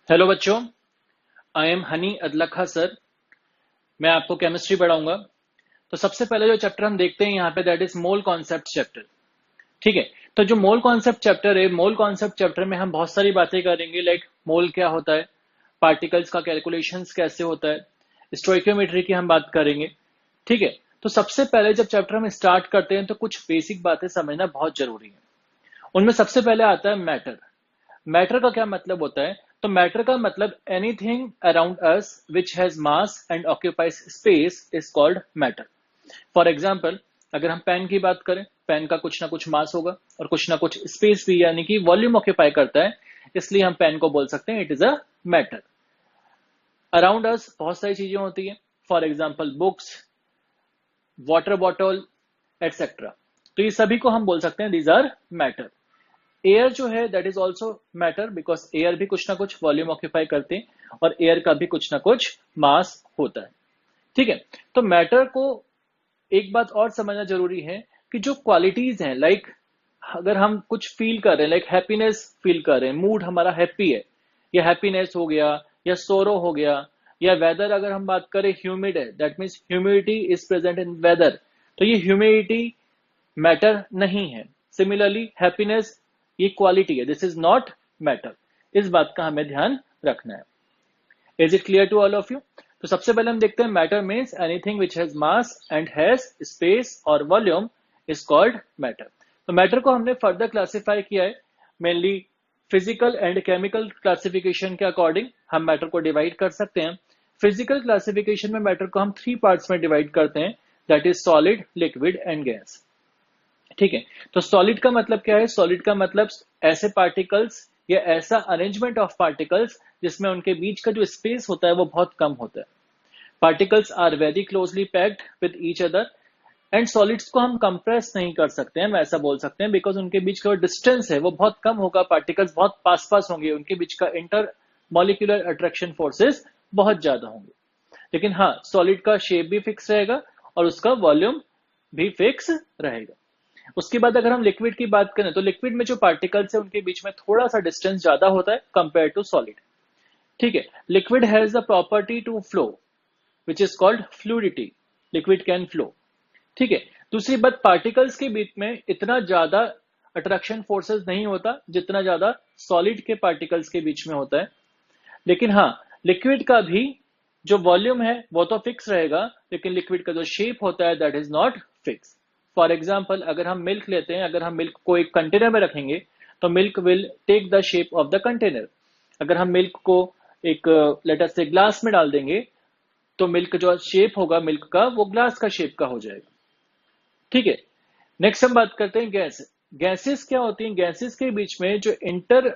Hello बच्चों, I am Honey Adlakha sir. मैं आपको केमिस्ट्री पढ़ाऊंगा। तो सबसे पहले जो चैप्टर हम देखते हैं यहाँ पे that is mole concept chapter. ठीक है। तो जो मोल कॉन्सेप्ट चैप्टर है, मोल कॉन्सेप्ट चैप्टर में हम बहुत सारी बातें करेंगे, लाइक मोल क्या होता है, पार्टिकल्स का कैलकुलेशंस कैसे होता है, स्टोइकियोमेट्री की हम बात करेंगे। ठीक है। तो सबसे पहले जब चैप्टर हम स्टार्ट करते हैं तो कुछ बेसिक बातें समझना बहुत जरूरी है। उनमें सबसे पहले आता है मैटर। मैटर का क्या मतलब होता है? तो मैटर का मतलब anything around us which has mass and occupies space is called matter. For example, अगर हम पेन की बात करें, पेन का कुछ ना कुछ मास होगा और कुछ ना कुछ स्पेस भी, यानी कि वॉल्यूम ऑक्यूपाई करता है, इसलिए हम पेन को बोल सकते हैं it is a matter. Around us बहुत सारी चीजें होती है, for example books, water bottle, etcetera. तो ये सभी को हम बोल सकते हैं दीज आर मैटर। एयर जो है that is also matter, because air भी कुछ ना कुछ वॉल्यूम ऑक्यूपाई करते हैं और एयर का भी कुछ ना कुछ मास होता है। ठीक है। तो मैटर को एक बात और समझना जरूरी है कि जो क्वालिटीज हैं, लाइक अगर हम कुछ फील कर रहे हैं, लाइक हैप्पीनेस फील कर रहे हैं, मूड हमारा हैप्पी है, या हैप्पीनेस हो गया, या सोरो हो गया, या वेदर अगर हम बात करें ह्यूमिड है, that means humidity is present in weather, तो ये ह्यूमिडिटी मैटर नहीं है। सिमिलरली हैप्पीनेस ये क्वालिटी है, दिस इज नॉट मैटर। इस बात का हमें ध्यान रखना है। Is it clear to all of you? तो सबसे पहले हम देखते हैं matter means anything which has mass and has space और वॉल्यूम इज कॉल्ड मैटर। तो मैटर को हमने फर्दर क्लासिफाई किया है, mainly physical and chemical classification के अकॉर्डिंग हम मैटर को डिवाइड कर सकते हैं। फिजिकल क्लासिफिकेशन में मैटर को हम 3 पार्ट्स में डिवाइड करते हैं, that is solid, liquid and gas. ठीक है। तो सॉलिड का मतलब क्या है? सॉलिड का मतलब ऐसे पार्टिकल्स या ऐसा अरेंजमेंट ऑफ पार्टिकल्स जिसमें उनके बीच का जो स्पेस होता है वो बहुत कम होता है। Particles are very closely packed with each other and solids को हम कंप्रेस नहीं कर सकते हैं, हम ऐसा बोल सकते हैं, बिकॉज उनके बीच का डिस्टेंस है वो बहुत कम होगा, पार्टिकल्स बहुत पास पास होंगे, उनके बीच का इंटर मॉलिक्यूलर अट्रैक्शन फोर्सेस बहुत ज्यादा होंगे। लेकिन हाँ, सॉलिड का शेप भी फिक्स रहेगा और उसका वॉल्यूम भी फिक्स रहेगा। उसके बाद अगर हम लिक्विड की बात करें तो लिक्विड में जो पार्टिकल्स है उनके बीच में थोड़ा सा डिस्टेंस ज्यादा होता है कंपेयर टू सॉलिड। ठीक है। Liquid has the property to flow which is called fluidity. Liquid can flow. ठीक है। दूसरी बात, पार्टिकल्स के बीच में इतना ज्यादा अट्रैक्शन फोर्सेस नहीं होता जितना ज्यादा सॉलिड के पार्टिकल्स के बीच में होता है। लेकिन हाँ, लिक्विड का भी जो वॉल्यूम है वो तो फिक्स रहेगा, लेकिन लिक्विड का जो शेप होता है that is not fix. For example, अगर हम मिल्क लेते हैं, अगर हम मिल्क को एक कंटेनर में रखेंगे तो milk will take the shape of the container. अगर हम मिल्क को एक लेटर से ग्लास में डाल देंगे तो मिल्क जो शेप होगा मिल्क का वो ग्लास का शेप का हो जाएगा। ठीक है। नेक्स्ट हम बात करते हैं गैस। गैसेस क्या होती हैं? गैसेस के बीच में जो इंटर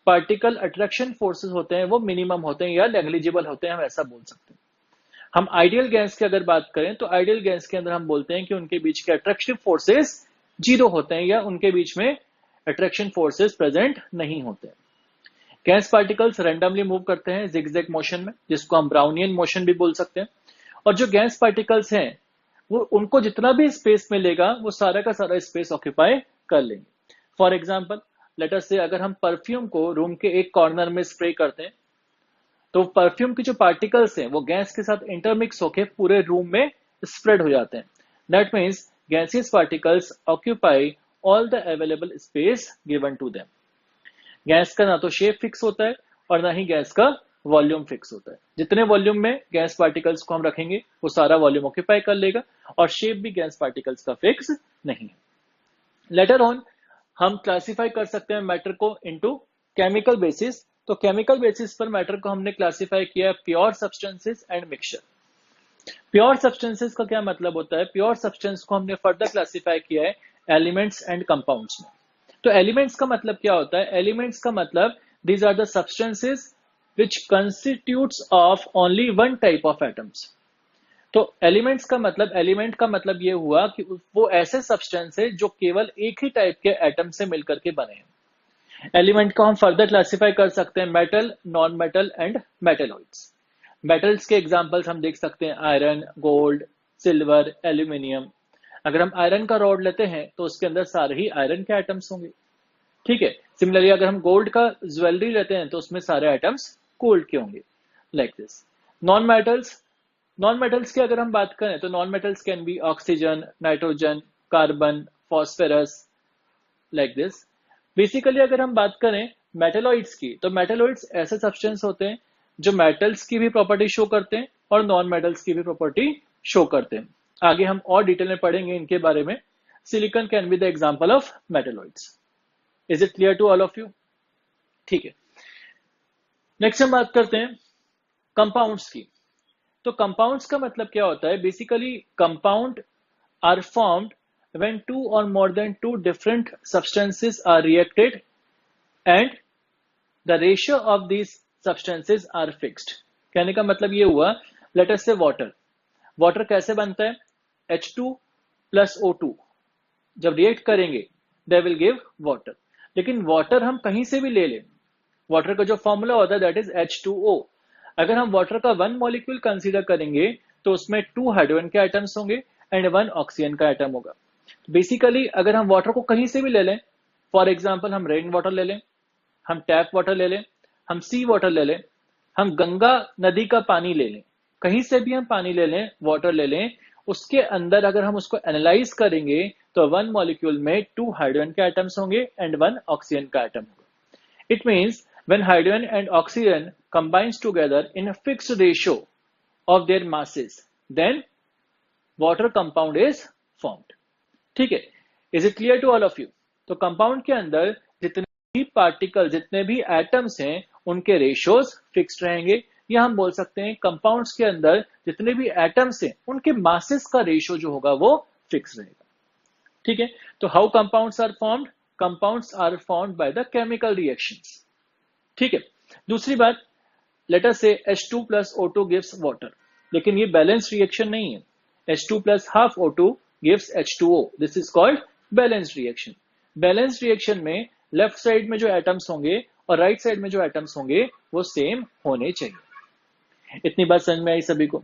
पार्टिकल अट्रैक्शन फोर्सेस होते हैं वो मिनिमम होते हैं या नेग्लिजिबल होते हैं, हम ऐसा बोल सकते हैं। हम आइडियल गैस की अगर बात करें तो आइडियल गैस के अंदर हम बोलते हैं कि उनके बीच के अट्रैक्शन फोर्सेस जीरो होते हैं या उनके बीच में अट्रैक्शन फोर्सेस प्रेजेंट नहीं होते। गैस पार्टिकल्स रैंडमली मूव करते हैं जिगजैग मोशन में, जिसको हम ब्राउनियन मोशन भी बोल सकते हैं। और जो गैस पार्टिकल्स हैं वो उनको जितना भी स्पेस मिलेगा वो सारा का सारा स्पेस ऑक्यूपाई कर लेंगे। फॉर एग्जाम्पल, लेटर से अगर हम परफ्यूम को रूम के एक कॉर्नर में स्प्रे करते हैं तो परफ्यूम की जो पार्टिकल्स हैं वो गैस के साथ इंटरमिक्स होकर पूरे रूम में स्प्रेड हो जाते हैं। That means gaseous particles occupy all the available space given to them. Gas का ना तो शेप फिक्स होता है और ना ही गैस का वॉल्यूम फिक्स होता है। जितने वॉल्यूम में गैस पार्टिकल्स को हम रखेंगे वो सारा वॉल्यूम ऑक्यूपाई कर लेगा और शेप भी गैस पार्टिकल्स का फिक्स नहीं है। लेटर ऑन हम क्लासिफाई कर सकते हैं मैटर को इनटू केमिकल बेसिस। तो केमिकल बेसिस पर मैटर को हमने क्लासिफाई किया है pure substances and mixture. Pure substances का क्या मतलब होता है? प्योर सब्सटेंस को हमने फर्दर क्लासिफाई किया है एलिमेंट्स एंड कंपाउंड्स में। तो एलिमेंट्स का मतलब क्या होता है? एलिमेंट्स का मतलब these are the substances which constitutes of only one type of atoms. तो एलिमेंट्स का मतलब, एलिमेंट का मतलब ये हुआ कि वो ऐसे सब्सटेंस है जो केवल एक ही टाइप के एटम से मिलकर के बने हैं। एलिमेंट को हम फर्दर क्लासिफाई कर सकते हैं metal, non metal and metalloids. Metals के एग्जांपल्स हम देख सकते हैं आयरन, गोल्ड, सिल्वर, एल्यूमिनियम। अगर हम आयरन का रॉड लेते हैं तो उसके अंदर सारे ही आयरन के एटम्स होंगे। ठीक है। सिमिलरली अगर हम गोल्ड का ज्वेलरी लेते हैं तो उसमें सारे एटम्स कोल्ड के होंगे, लाइक दिस। नॉन मेटल्स की अगर हम बात करें तो non metals can be oxygen, nitrogen, carbon, phosphorus, like this. Basically अगर हम बात करें मेटेलॉइड्स की, तो मेटेलॉइड्स ऐसे सब्सटेंस होते हैं जो मेटल्स की भी प्रॉपर्टी शो करते हैं और नॉन मेटल्स की भी प्रॉपर्टी शो करते हैं। आगे हम और डिटेल में पढ़ेंगे इनके बारे में। Silicon can be the example of metalloids. Is it clear to all of you? ठीक है, नेक्स्ट हम बात करते हैं कंपाउंड्स की। तो कंपाउंड्स का मतलब क्या होता है? Basically compound are formed when two or more than two different substances are reacted and the ratio of these substances are fixed। कहने का मतलब ये हुआ, let us say वाटर कैसे बनता है? H2 plus O2 जब रिएक्ट करेंगे they will give water। लेकिन वाटर हम कहीं से भी ले लें, वाटर का जो फॉर्मूला होता है दैट इज H2O। अगर हम वाटर का वन मॉलिक्यूल कंसीडर करेंगे तो उसमें 2 हाइड्रोजन के एटम्स होंगे एंड 1 ऑक्सीजन का एटम होगा। बेसिकली अगर हम वाटर को कहीं से भी ले लें, फॉर एग्जाम्पल हम रेन वाटर ले लें, हम टैप वाटर ले लें, हम सी वाटर ले लें, हम गंगा नदी का पानी ले लें, कहीं से भी हम पानी ले लें, वाटर ले लें, उसके अंदर अगर हम उसको एनालाइज करेंगे तो 1 मॉलिक्यूल में 2 हाइड्रोजन के एटम्स होंगे एंड 1 ऑक्सीजन का एटम होगा। It means when hydrogen and oxygen combines together in a fixed ratio of their masses, then water compound is formed। ठीक है, is it clear to all of you? तो compound के अंदर जितने भी particle, जितने भी एटम्स हैं, उनके रेशियोज फिक्स्ड रहेंगे, या हम बोल सकते हैं कंपाउंड्स के अंदर जितने भी एटम्स हैं उनके मासेस का रेशियो जो होगा वो फिक्स रहेगा। ठीक है, तो how compounds are formed? Compounds are formed by the chemical reactions. ठीक है, दूसरी बात, लेट अस से H2 plus O2 gives water, लेकिन ये बैलेंस रिएक्शन नहीं है। H2 plus half O2 gives H2O, this is called balance reaction. Balance reaction में लेफ्ट साइड में जो एटम्स होंगे और राइट साइड में जो एटम्स होंगे वो सेम होने चाहिए। इतनी बात समझ में आई सभी को?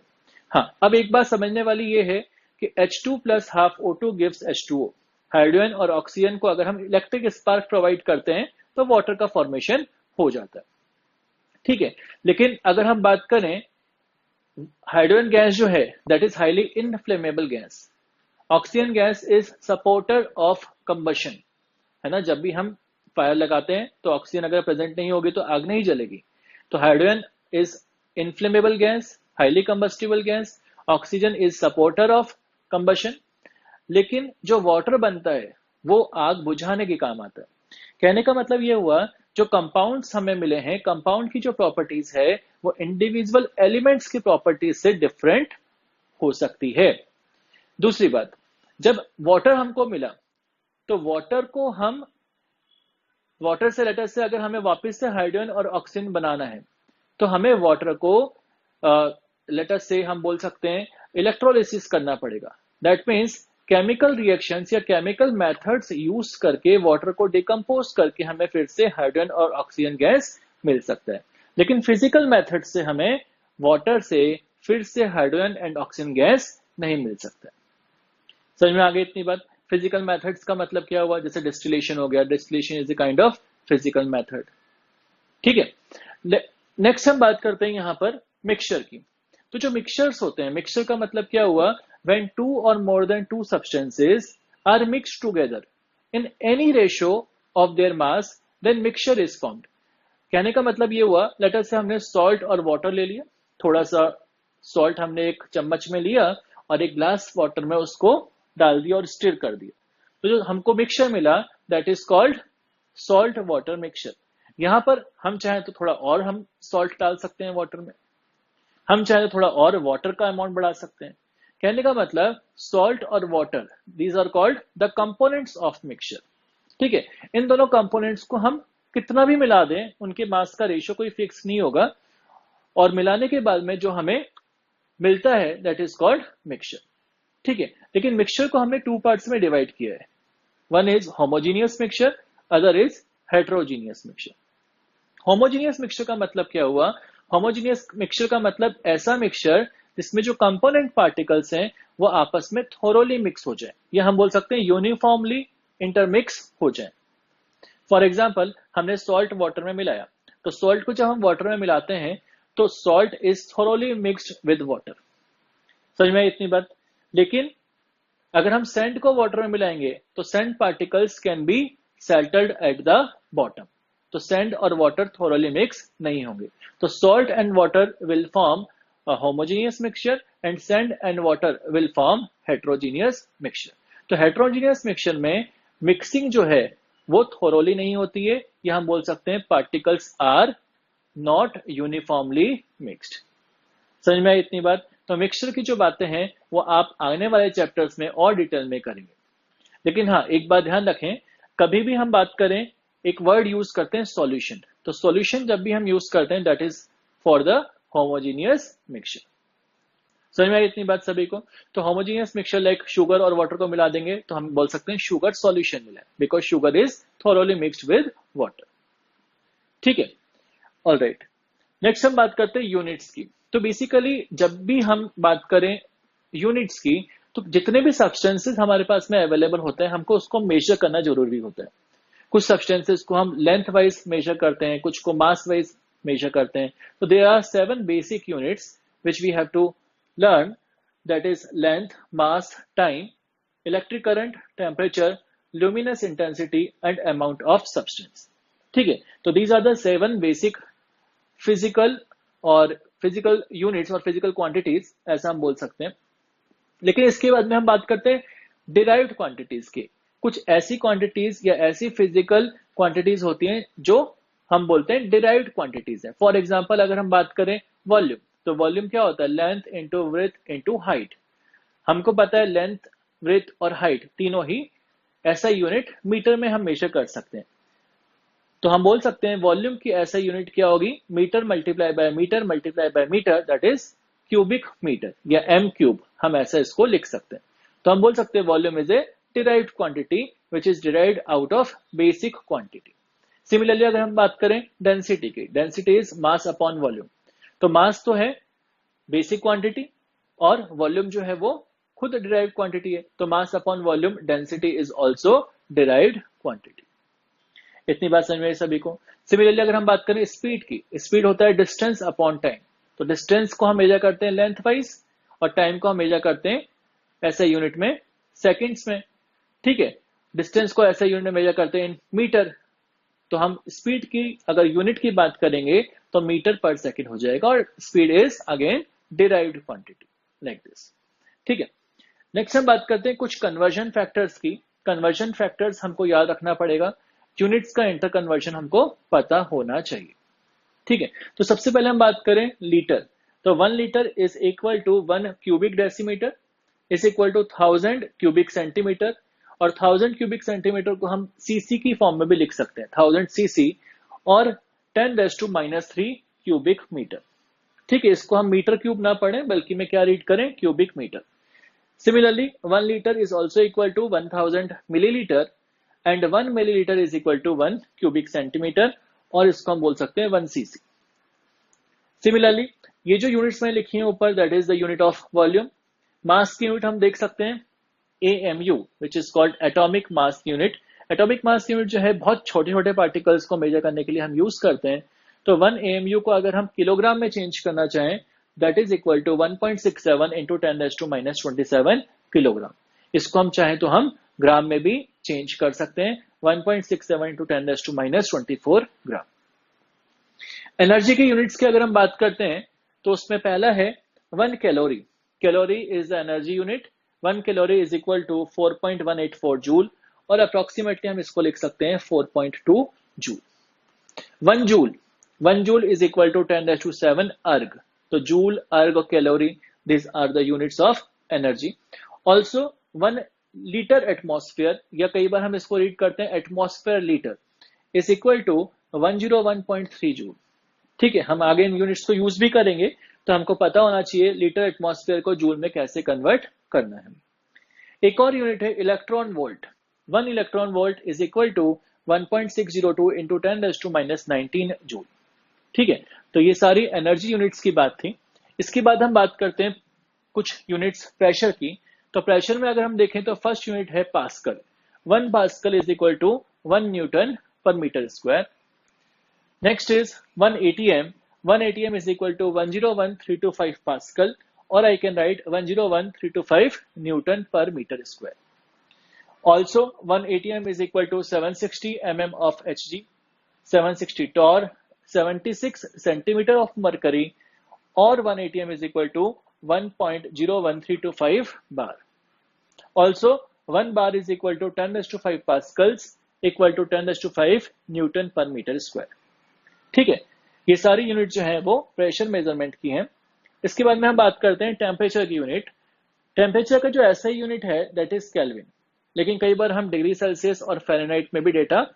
हाँ, अब एक बात समझने वाली ये है कि H2 plus half O2 gives H2O। Hydrogen और ऑक्सीजन को अगर हम इलेक्ट्रिक स्पार्क प्रोवाइड करते हैं तो वाटर का फॉर्मेशन हो जाता है। ठीक है, लेकिन अगर हम बात करें हाइड्रोजन गैस जो है that is highly inflammable gas, oxygen gas is supporter of combustion, है ना। जब भी हम फायर लगाते हैं तो ऑक्सीजन अगर प्रेजेंट नहीं होगी तो आग नहीं जलेगी। तो hydrogen is inflammable gas, highly combustible gas, oxygen is supporter of combustion. लेकिन जो वाटर बनता है वो आग बुझाने के काम आता है। कहने का मतलब ये हुआ, जो कंपाउंड्स हमें मिले हैं, कंपाउंड की जो प्रॉपर्टीज है वो इंडिविजुअल एलिमेंट्स की प्रॉपर्टीज से डिफरेंट हो सकती है। दूसरी बात, जब वाटर हमको मिला तो वाटर से लेटर से अगर हमें वापस से हाइड्रोजन और ऑक्सीजन बनाना है तो हमें वाटर को लेटर से हम बोल सकते हैं इलेक्ट्रोलिसिस करना पड़ेगा। दैट मीन्स केमिकल रिएक्शंस या केमिकल मेथड्स यूज करके वाटर को डिकम्पोज करके हमें फिर से हाइड्रोजन और ऑक्सीजन गैस मिल सकता है। लेकिन फिजिकल मेथड से हमें वाटर से फिर से हाइड्रोजन एंड ऑक्सीजन गैस नहीं मिल सकता। समझ में आ गई इतनी बात? फिजिकल मेथड्स का मतलब क्या हुआ? जैसे डिस्टिलेशन हो गया, distillation is a kind of physical method. ठीक है, नेक्स्ट हम बात करते हैं यहां पर मिक्सचर की। तो जो मिक्सचर्स होते हैं, मिक्सचर का मतलब क्या हुआ? when 2 or more than 2 substances are mixed together in any ratio of their mass, then mixture is formed। कहने का मतलब ये हुआ, लेटर से हमने सॉल्ट और वाटर ले लिया, थोड़ा सा सॉल्ट हमने एक चम्मच में लिया और एक ग्लास वाटर में उसको डाल दिया और स्टिर कर दिया, तो जो हमको मिक्सचर मिला that is called salt water mixture. यहां पर हम चाहें तो थोड़ा और हम सॉल्ट डाल सकते हैं वाटर में, हम चाहें तो थोड़ा और वाटर का अमाउंट बढ़ा सकते हैं। कहने का मतलब सॉल्ट और water, these are called the components of mixture. ठीक है, इन दोनों कंपोनेंट्स को हम कितना भी मिला दें, उनके मास का रेशियो कोई फिक्स नहीं होगा, और मिलाने के बाद में जो हमें मिलता है दैट इज कॉल्ड मिक्सचर। ठीक है, लेकिन मिक्सचर को हमने 2 पार्ट्स में डिवाइड किया है। One is homogeneous mixture, other is heterogeneous mixture. Homogeneous mixture का मतलब क्या हुआ? होमोजीनियस मिक्सचर का मतलब ऐसा मिक्सचर जिसमें जो कंपोनेंट पार्टिकल्स हैं वो आपस में थोरोली मिक्स हो जाए, या हम बोल सकते हैं यूनिफॉर्मली इंटरमिक्स हो जाए। फॉर एग्जाम्पल, हमने सॉल्ट वाटर में मिलाया तो सॉल्ट को जब हम वाटर में मिलाते हैं तो salt is thoroughly mixed with water. समझ में आई इतनी बात? लेकिन अगर हम सैंड को वाटर में मिलाएंगे तो sand particles can be settled at the bottom, तो सैंड और वाटर थोरोली मिक्स नहीं होंगे। तो salt and water will form a homogeneous mixture and sand and water will form heterogeneous mixture. तो हेट्रोजीनियस मिक्सचर में मिक्सिंग जो है वो थोरोली नहीं होती है, या हम बोल सकते हैं particles are not uniformly mixed. समझ में आई इतनी बात? तो मिक्सचर की जो बातें हैं वो आप आने वाले चैप्टर्स में और डिटेल में करेंगे। लेकिन हाँ, एक बात ध्यान रखें, कभी भी हम बात करें एक वर्ड यूज करते हैं सॉल्यूशन, तो सॉल्यूशन जब भी हम यूज करते हैं that is for the homogeneous mixture. समझ में आई इतनी बात सभी को? तो होमोजीनियस मिक्सचर लाइक शुगर और वाटर को मिला देंगे तो हम बोल सकते हैं शुगर सॉल्यूशन मिला, because sugar is thoroughly mixed with water. ठीक है, ऑलराइट। नेक्स्ट हम बात करते हैं यूनिट्स की। तो बेसिकली जब भी हम बात करें यूनिट्स की, तो जितने भी सब्सटेंसेस हमारे पास में अवेलेबल होते हैं हमको उसको मेजर करना जरूरी होता है। कुछ सब्सटेंसेस को हम लेंथ वाइज मेजर करते हैं, कुछ को मास वाइज मेजर करते हैं। तो there are 7 basic units which we have to learn, that is length, mass, time, electric current, temperature, luminous intensity and amount of substance. ठीक है, तो these are the 7 basic physical units और physical quantities, ऐसा हम बोल सकते हैं। लेकिन इसके बाद में हम बात करते हैं डिराइव्ड क्वांटिटीज की। कुछ ऐसी क्वांटिटीज या ऐसी फिजिकल क्वांटिटीज होती हैं जो हम बोलते हैं डिराइव्ड क्वांटिटीज है। फॉर एग्जांपल अगर हम बात करें वॉल्यूम, तो वॉल्यूम क्या होता है? Length into width into height. हमको पता है लेंथ, विड्थ और हाइट तीनों ही ऐसा यूनिट मीटर में हम मेजर कर सकते हैं। तो हम बोल सकते हैं वॉल्यूम की ऐसा यूनिट क्या होगी? Metre multiply by metre, that is cubic metre या एम क्यूब, हम ऐसा इसको लिख सकते हैं। तो हम बोल सकते हैं volume is a derived quantity which is derived out of basic quantity. Similarly अगर हम बात करें डेंसिटी की, density is mass upon volume. तो मास तो है बेसिक क्वांटिटी और वॉल्यूम जो है वो खुद डिराइव्ड क्वांटिटी है, तो mass upon volume density is also derived quantity. इतनी बात समझ में आई सभी को? सिमिलरली अगर हम बात करें स्पीड की, स्पीड होता है डिस्टेंस अपॉन टाइम। तो डिस्टेंस को हम मेजर करते हैं लेंथ वाइज और टाइम को हम मेजर करते हैं ऐसे यूनिट में सेकंड्स में। ठीक है, डिस्टेंस को ऐसे यूनिट में मेजर करते हैं इन मीटर। तो हम स्पीड की अगर यूनिट की बात करेंगे तो मीटर पर सेकंड हो जाएगा, और speed is again derived quantity like this. ठीक है, नेक्स्ट हम बात करते हैं कुछ कन्वर्जन फैक्टर्स की। कन्वर्जन फैक्टर्स हमको याद रखना पड़ेगा, यूनिट्स का इंटर कन्वर्जन हमको पता होना चाहिए। ठीक है, तो सबसे पहले हम बात करें लीटर, तो 1 litre is equal to 1 cubic decimetre is equal to 1000 cubic centimetre, और 1000 क्यूबिक सेंटीमीटर को हम सीसी की फॉर्म में भी लिख सकते हैं, 1000 सीसी, और 10⁻³ क्यूबिक मीटर। ठीक है, इसको हम मीटर क्यूब ना पढ़ें बल्कि में क्या रीड करें, cubic metre. Similarly 1 litre is also equal to 1000 millilitre and 1 millilitre is equal to 1 cubic centimetre, और इसको हम बोल सकते हैं 1 सीसी। सिमिलरली ये जो यूनिट्स मैंने लिखी है ऊपर, that is the unit of volume. Mass की यूनिट हम देख सकते हैं AMU which is called atomic mass unit. Atomic mass unit जो है बहुत छोटे छोटे पार्टिकल्स को मेजर करने के लिए हम यूज करते हैं। तो 1 AMU को अगर हम किलोग्राम में चेंज करना चाहें that is equal to 1.67 into 10⁻⁻27 kilogram. इसको हम चाहें तो हम ग्राम में भी चेंज कर सकते हैं, 1.67 इंटू 10⁻24 ग्राम। एनर्जी के यूनिट्स की अगर हम बात करते हैं तो उसमें पहला है 1 calorie. Calorie is the energy unit. 1 calorie is equal to 4.184 joule, और अप्रोक्सीमेटली हम इसको लिख सकते हैं 4.2 joule. 1 joule is equal to 10⁻7 erg. तो जूल, अर्ग और calorie, this are the units of energy. Also 1 litre atmosphere, या कई बार हम इसको रीड करते हैं atmosphere litre, is equal to 101.3 joule. ठीक है, हम आगे इन यूनिट्स को यूज भी करेंगे, तो हमको पता होना चाहिए लीटर एटमॉस्फेयर को जूल में कैसे कन्वर्ट करना है। एक और यूनिट है electron volt. 1 electron volt is equal to 1.602 into 10⁻19 joule. ठीक है, तो ये सारी एनर्जी यूनिट्स की बात थी। इसके बाद हम बात करते हैं कुछ यूनिट्स प्रेशर की। तो प्रेशर में अगर हम देखें तो फर्स्ट यूनिट है pascal. 1 pascal is equal to 1 newton per metre square. Next is 1 atm. 1 atm is equal to 101,325 Pascal, or I can write 101,325 Newton per meter square. Also, 1 atm is equal to 760 mm of Hg, 760 torr, 76 centimeter of mercury, or 1 atm is equal to 1.01325 bar. Also, 1 bar is equal to 10⁵ Pascals, equal to 10⁵ Newton per meter square. ठीक है, ये सारी unit जो है वो pressure measurement की हैं। इसके बाद में हम बात करते हैं टेम्परेचर की यूनिट। टेम्परेचर का जो ऐसा यूनिट है दैट इज केल्विन, लेकिन कई बार हम डिग्री सेल्सियस और फ़ारेनहाइट में भी डेटा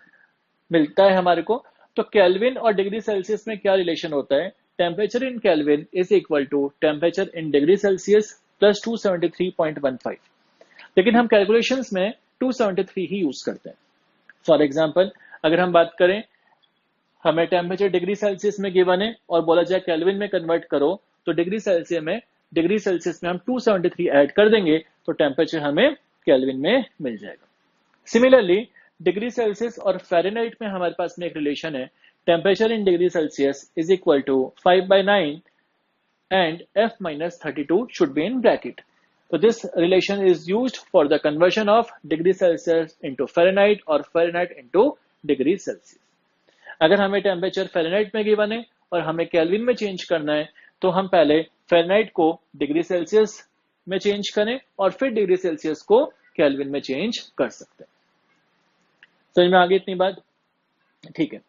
मिलता है हमारे को। तो केल्विन और डिग्री सेल्सियस में क्या रिलेशन होता है? Temperature in kelvin is equal to temperature in degree Celsius plus 273.15। लेकिन हम कैलकुलेशंस में 273 ही यूज करते हैं। फॉर एग्जाम्पल, अगर हम बात करें, हमें टेम्परेचर डिग्री सेल्सियस में गिवन है और बोला जाए केल्विन में कन्वर्ट करो, तो डिग्री सेल्सियस में हम 273 ऐड कर देंगे तो टेम्परेचर हमें केल्विन में मिल जाएगा। सिमिलरली, डिग्री सेल्सियस और फ़ारेनहाइट में हमारे पास में एक रिलेशन है, temperature in degree Celsius is equal to 5/9 and F-32 should be in bracket. So this relation is used for the conversion of degree Celsius into Fahrenheit or Fahrenheit into degree Celsius. अगर हमें temperature Fahrenheit में given है और हमें kelvin में change करना है, तो हम पहले फ़ारेनहाइट को डिग्री सेल्सियस में चेंज करें और फिर डिग्री सेल्सियस को केल्विन में चेंज कर सकते हैं। समझ में आ गई इतनी बात? ठीक है।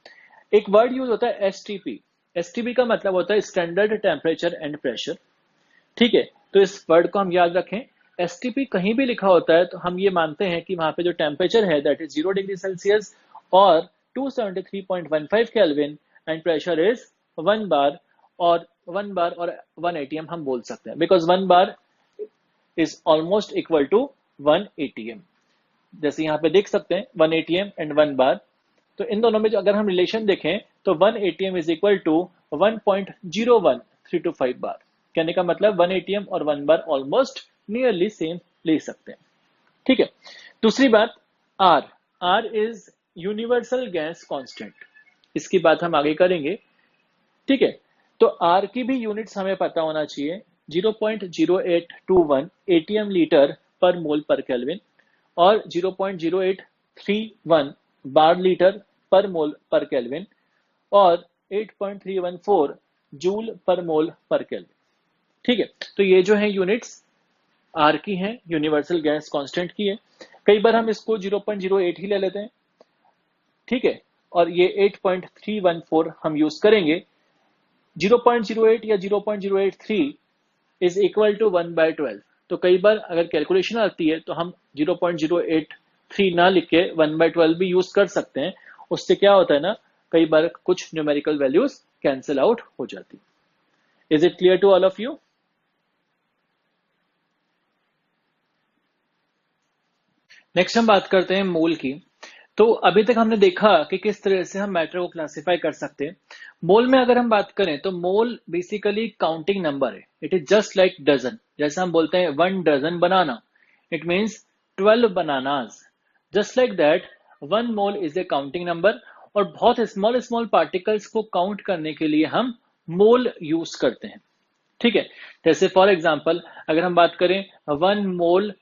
एक वर्ड यूज होता है एसटीपी। एसटीपी का मतलब होता है स्टैंडर्ड टेम्परेचर एंड प्रेशर। ठीक है, तो इस वर्ड को हम याद रखें। एसटीपी कहीं भी लिखा होता है तो हम ये मानते हैं कि वहां पे जो टेम्परेचर है दैट इज 0 डिग्री सेल्सियस और 273.15 kelvin and pressure is 1 bar और 1 एटीएम हम बोल सकते हैं, because 1 bar is almost equal to 1 ATM. जैसे यहाँ पे देख सकते हैं 1 एटीएम एंड 1 बार, तो इन दोनों में जो अगर हम रिलेशन देखें तो 1 एटीएम इज इक्वल टू 1.01325 बार। कहने का मतलब 1 एटीएम और 1 बार ऑलमोस्ट नियरली सेम ले सकते हैं। ठीक है, दूसरी बात R is universal gas constant. इसकी बात हम आगे करेंगे। ठीक है, तो आर की भी यूनिट्स हमें पता होना चाहिए। 0.0821 एटीएम लीटर पर मोल पर केल्विन और 0.0831 बार लीटर पर मोल पर केल्विन और 8.314 जूल पर मोल पर केल्विन। ठीक है, तो ये जो है यूनिट्स आर की हैं, यूनिवर्सल गैस कांस्टेंट की है। कई बार हम इसको 0.08 ही ले लेते हैं। ठीक है, और ये 8.314 हम यूज करेंगे। 0.08 या 0.083 इज इक्वल टू 1/12। तो कई बार अगर कैलकुलेशन आती है तो हम 0.083 ना लिख के 1/12 भी यूज कर सकते हैं। उससे क्या होता है ना, कई बार कुछ न्यूमेरिकल वैल्यूज कैंसिल आउट हो जाती। Is it clear to all of you? Next हम बात करते हैं मोल की। तो अभी तक हमने देखा कि किस तरह से हम मैटर को क्लासिफाई कर सकते हैं। मोल में अगर हम बात करें तो मोल बेसिकली काउंटिंग नंबर है। It is just like dozen. जैसे हम बोलते हैं 1 dozen banana, it means 12 bananas. Just like that 1 mole is a counting number. और बहुत स्मॉल पार्टिकल्स को काउंट करने के लिए हम मोल यूज करते हैं। ठीक है, जैसे फॉर एग्जाम्पल अगर हम बात करें 1 मोल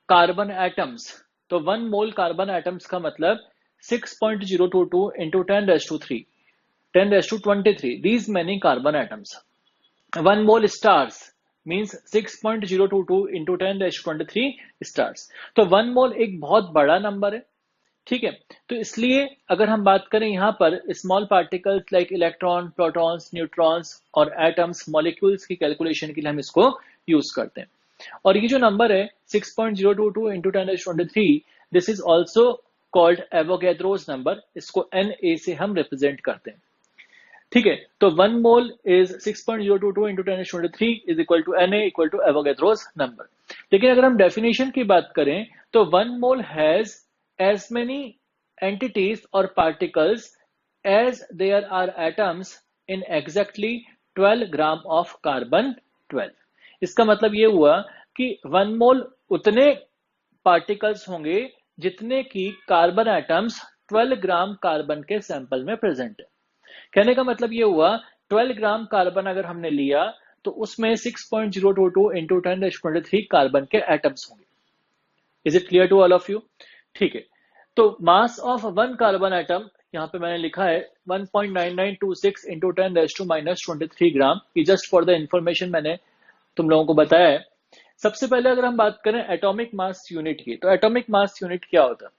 कार्बन एटम्स, तो 1 मोल कार्बन एटम्स का मतलब 6.022 into 10⁻³ these many carbon atoms. 1 mole stars means 6.022 into 10⁻23 stars. तो 1 मोल एक बहुत बड़ा नंबर है। ठीक है, तो इसलिए अगर हम बात करें यहाँ पर small particles like electron, protons, neutrons और एटम्स, मॉलिक्यूल्स की कैलकुलेशन के लिए हम इसको यूज करते हैं। और ये जो नंबर है 6.022 into 10⁻23, this is also called Avogadro's number. इसको Na से हम रिप्रेजेंट करते हैं। ठीक है, तो 1 mole is 6.022 into 10⁻23 is equal to Na equal to Avogadro's number. लेकिन अगर हम डेफिनेशन की बात करें तो 1 mole has as many entities or particles as there are atoms in exactly 12 gram of carbon 12। इसका मतलब ये हुआ कि 1 मोल उतने पार्टिकल्स होंगे जितने की कार्बन एटम्स 12 ग्राम कार्बन के सैंपल में प्रेजेंट है। कहने का मतलब ये हुआ 12 ग्राम कार्बन अगर हमने लिया तो उसमें 6.022 इंटू 10⁻³ कार्बन के एटम्स होंगे। Is it clear to all of you? ठीक है, तो mass of one carbon atom यहाँ पे मैंने लिखा है 1.9926 इंटू 10⁻⁻23 ग्राम। ये जस्ट फॉर द इंफॉर्मेशन मैंने तुम लोगों को बताया है। सबसे पहले अगर हम बात करें एटॉमिक मास यूनिट की, तो एटॉमिक मास यूनिट क्या होता है?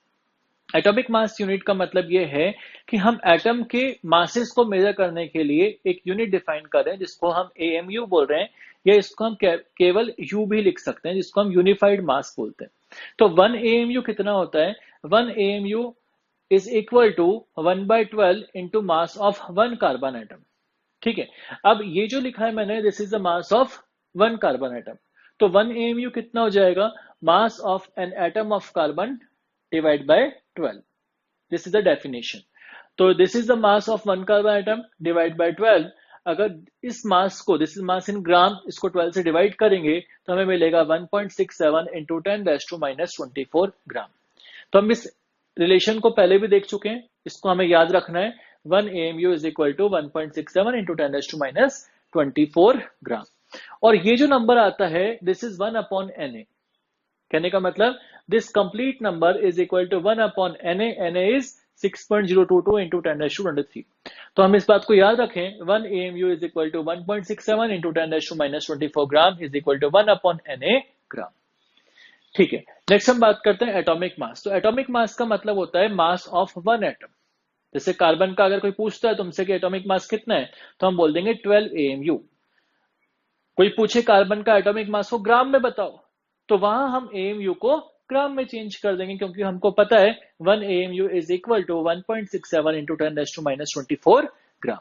एटॉमिक मास यूनिट का मतलब ये है कि हम एटम के मासेस को मेजर करने के लिए एक यूनिट डिफाइन कर रहे हैं जिसको हम AMU बोल रहे हैं, या इसको हम केवल U भी लिख सकते हैं जिसको हम यूनिफाइड मास बोलते हैं। तो 1 AMU कितना होता है? 1 AMU is equal to 1/12 into mass of one carbon atom. ठीक है, अब ये जो लिखा है मैंने, this is the mass of one carbon atom. तो 1 AMU कितना हो जाएगा? Mass of an atom of carbon divide by 12। This is the definition. तो this is the mass of one carbon atom divide by 12। अगर इस मास को, this is mass in ग्राम, इसको 12 से डिवाइड करेंगे तो हमें मिलेगा 1.67 इंटू 10⁻⁻24 ग्राम। तो हम इस रिलेशन को पहले भी देख चुके हैं, इसको हमें याद रखना है। 1 AMU is equal to 1.67 into 10⁻⁻24 gram. और ये जो नंबर आता है दिस इज 1/Na। कहने का मतलब this complete number is equal to 1/Na। Na is 6.022 into 10⁻23। तो हम इस बात को याद रखें, 1 AMU is equal to 1.67 into 10⁻⁻24 gram is equal to 1/Na gram. ठीक है, नेक्स्ट हम बात करते हैं एटॉमिक मास। तो एटॉमिक मास का मतलब होता है मास ऑफ वन एटम। जैसे कार्बन का अगर कोई पूछता है तुमसे कि एटॉमिक मास कितना है, तो हम बोल देंगे 12 AMU। कोई पूछे कार्बन का एटॉमिक मास को ग्राम में बताओ, तो वहां हम AMU को ग्राम में चेंज कर देंगे, क्योंकि हमको पता है 1 AMU is equal to 1.67 into 10⁻⁻24 gram.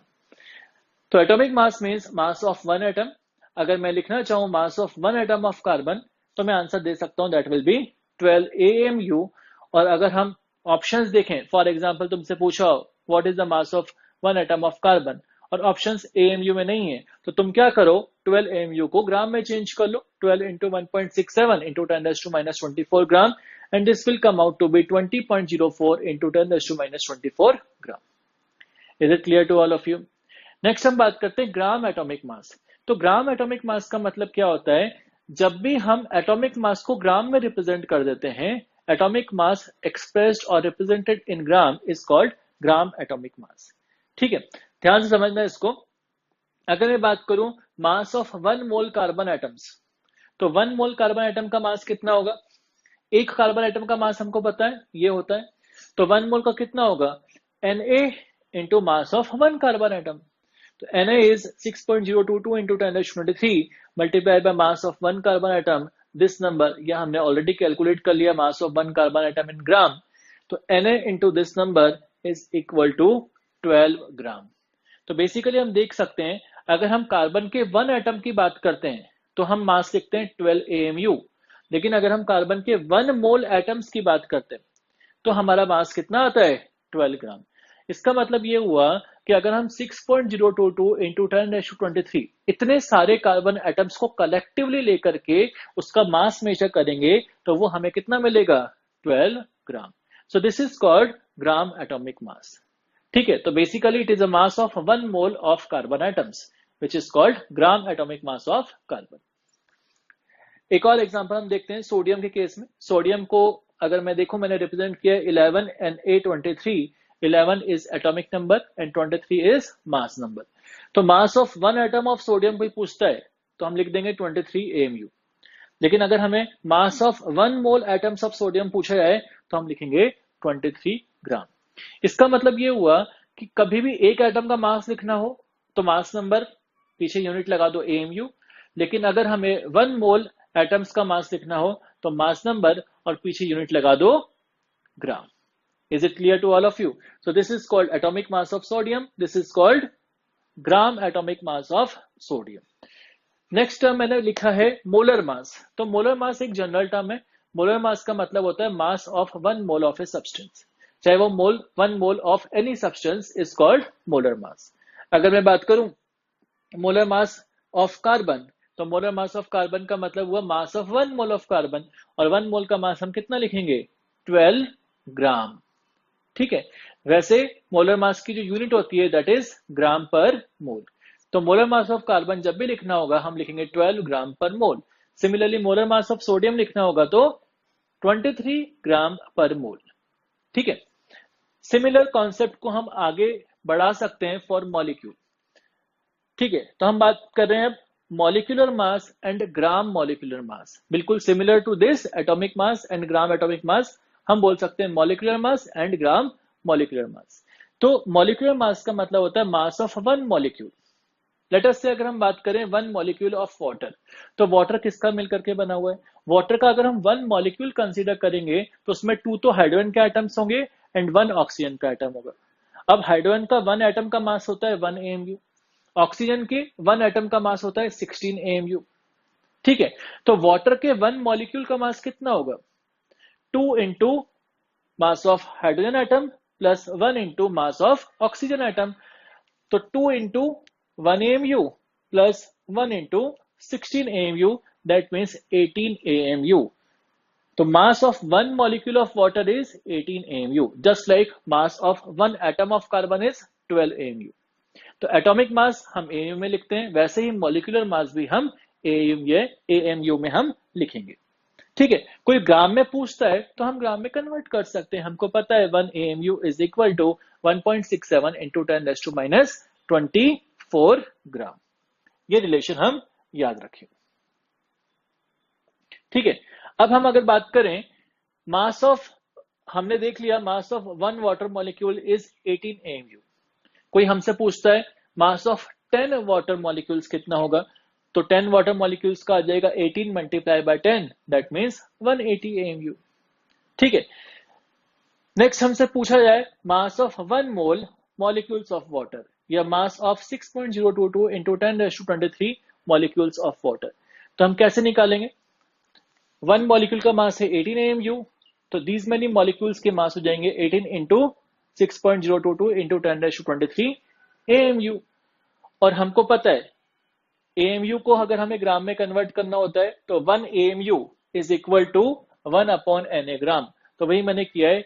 तो atomic mass means mass of one atom. अगर मैं लिखना चाहूं mass of one atom of carbon, तो मैं आंसर दे सकता हूं दैट विल बी 12 AMU। और अगर हम ऑप्शंस देखें, फॉर एग्जांपल तुमसे पूछा what is the mass of one atom of carbon, और ऑप्शंस AMU में नहीं है, तो तुम क्या करो, 12 AMU को ग्राम में चेंज कर लो। 12 into 1.67 into 10⁻⁻24 gram, and this will come out to be 20.04 into 10⁻⁻24 gram. Is it clear to all of you? Next हम बात करते हैं ग्राम एटॉमिक मास। तो ग्राम एटॉमिक मास का मतलब क्या होता है? जब भी हम एटॉमिक मास को ग्राम में रिप्रेजेंट कर देते हैं, एटॉमिक मास एक्सप्रेस्ड और represented in gram is called gram atomic mass. ठीक है, ध्यान से समझना इसको। अगर मैं बात करूं मास ऑफ 1 मोल कार्बन एटम्स, तो 1 मोल कार्बन एटम का मास कितना होगा? एक कार्बन एटम का मास हमको पता है, ये होता है। तो 1 मोल का कितना होगा? Na into mass of 1 carbon atom. तो Na is 6.022 into 10⁻23 multiplied by mass of 1 carbon atom. This number, यह हमने ऑलरेडी कैलकुलेट कर लिया, mass of 1 carbon atom in gram. तो Na into this number is equal to 12 ग्राम। तो basically हम देख सकते हैं, अगर हम कार्बन के 1 एटम की बात करते हैं तो हम मास लिखते हैं 12 AMU, लेकिन अगर हम कार्बन के 1 मोल एटम्स की बात करते हैं तो हमारा मास कितना आता है? 12 ग्राम। इसका मतलब ये हुआ कि अगर हम 6.022 इंटू 10⁻23 इतने सारे कार्बन एटम्स को कलेक्टिवली लेकर के उसका मास मेजर करेंगे तो वो हमें कितना मिलेगा? 12 gram. So this is called gram atomic mass. ठीक है, तो basically it is a mass of 1 mole of carbon atoms which is called gram atomic mass of carbon. एक और एग्जांपल हम देखते हैं सोडियम के केस में। सोडियम को अगर मैं देखूं, मैंने रिप्रेजेंट किया 11 Na23। 11 is atomic number and 23 is mass number। तो mass of 1 atom of sodium कोई पूछता है तो हम लिख देंगे 23 AMU। लेकिन अगर हमें मास of 1 mole atoms of sodium पूछा जाए तो हम लिखेंगे 23 ग्राम। इसका मतलब ये हुआ कि कभी भी एक एटम का मास लिखना हो तो मास नंबर पीछे यूनिट लगा दो AMU, लेकिन अगर हमें 1 मोल एटम्स का मास लिखना हो तो मास नंबर और पीछे यूनिट लगा दो ग्राम। Is it clear to all of you? So this is called atomic mass of sodium. This is called gram atomic mass of sodium. Next term मैंने लिखा है मोलर मास। तो मोलर मास एक general term है। Molar mass का मतलब होता है mass of 1 mole of a substance, चाहे वो 1 mole of any substance is called molar mass. अगर मैं बात करूं मोलर मास ऑफ कार्बन, तो मोलर मास ऑफ कार्बन का मतलब हुआ मास ऑफ 1 मोल ऑफ कार्बन, और 1 मोल का मास हम कितना लिखेंगे? 12 ग्राम। ठीक है। वैसे मोलर मास की जो यूनिट होती है दैट इज ग्राम पर मोल। तो मोलर मास ऑफ कार्बन जब भी लिखना होगा हम लिखेंगे 12 gram per mole. Similarly molar mass of sodium लिखना होगा तो 23 ग्राम पर मोल। ठीक है। सिमिलर कॉन्सेप्ट को हम आगे बढ़ा सकते हैं फॉर मॉलिक्यूल। ठीक है, तो हम बात कर रहे हैं molecular mass and gram molecular mass. बिल्कुल similar to this atomic mass and gram atomic mass, हम बोल सकते हैं molecular mass and gram molecular mass. तो मॉलिक्यूलर मास का मतलब होता है mass of one molecule. Let us say अगर हम बात करें वन मॉलिक्यूल ऑफ वाटर, तो वाटर किसका मिलकर के बना हुआ है? वाटर का अगर हम वन मॉलिक्यूल कंसीडर करेंगे तो उसमें 2 तो हाइड्रोजन के एटम्स होंगे एंड 1 ऑक्सीजन का एटम होगा। अब हाइड्रोजन का 1 एटम का मास होता है 1 AMU, ऑक्सीजन के 1 एटम का मास होता है 16 AMU। ठीक है, तो वाटर के 1 मॉलिक्यूल का मास कितना होगा? 2 into mass of hydrogen atom plus 1 into mass of oxygen atom. तो 2 into 1 AMU plus 1 into 16 AMU, that means 18 AMU। तो mass of one molecule of water is 18 AMU, just like mass of one atom of carbon is 12 AMU। तो atomic mass हम AMU में लिखते हैं, वैसे ही molecular mass भी हम AMU में हम लिखेंगे। ठीक है, कोई ग्राम में पूछता है तो हम ग्राम में कन्वर्ट कर सकते हैं। हमको पता है 1 AMU is equal to 1.67 into 10⁻24 gram. ये रिलेशन हम याद रखें। ठीक है, अब हम अगर बात करें मास ऑफ, हमने देख लिया mass of one water molecule is 18 AMU। कोई हमसे पूछता है मास ऑफ 10 वाटर मॉलिक्यूल्स कितना होगा, तो 10 वाटर मॉलिक्यूल्स का आ जाएगा 18 multiply by 10, that means 180 AMU। ठीक है, नेक्स्ट हमसे पूछा जाए mass of 1 mole molecules of water या mass of 6.022 into 10⁻23 molecules of water. तो हम कैसे निकालेंगे? 1 मॉलिक्यूल का मास है 18 AMU, तो दीज मेनी मॉलिक्यूल्स के मास हो जाएंगे 18 इंटू 6.022 इंटू 10⁻23 AMU। और हमको पता है AMU को अगर हमें ग्राम में कन्वर्ट करना होता है तो 1 AMU is equal to 1/Na gram. तो वही मैंने किया है,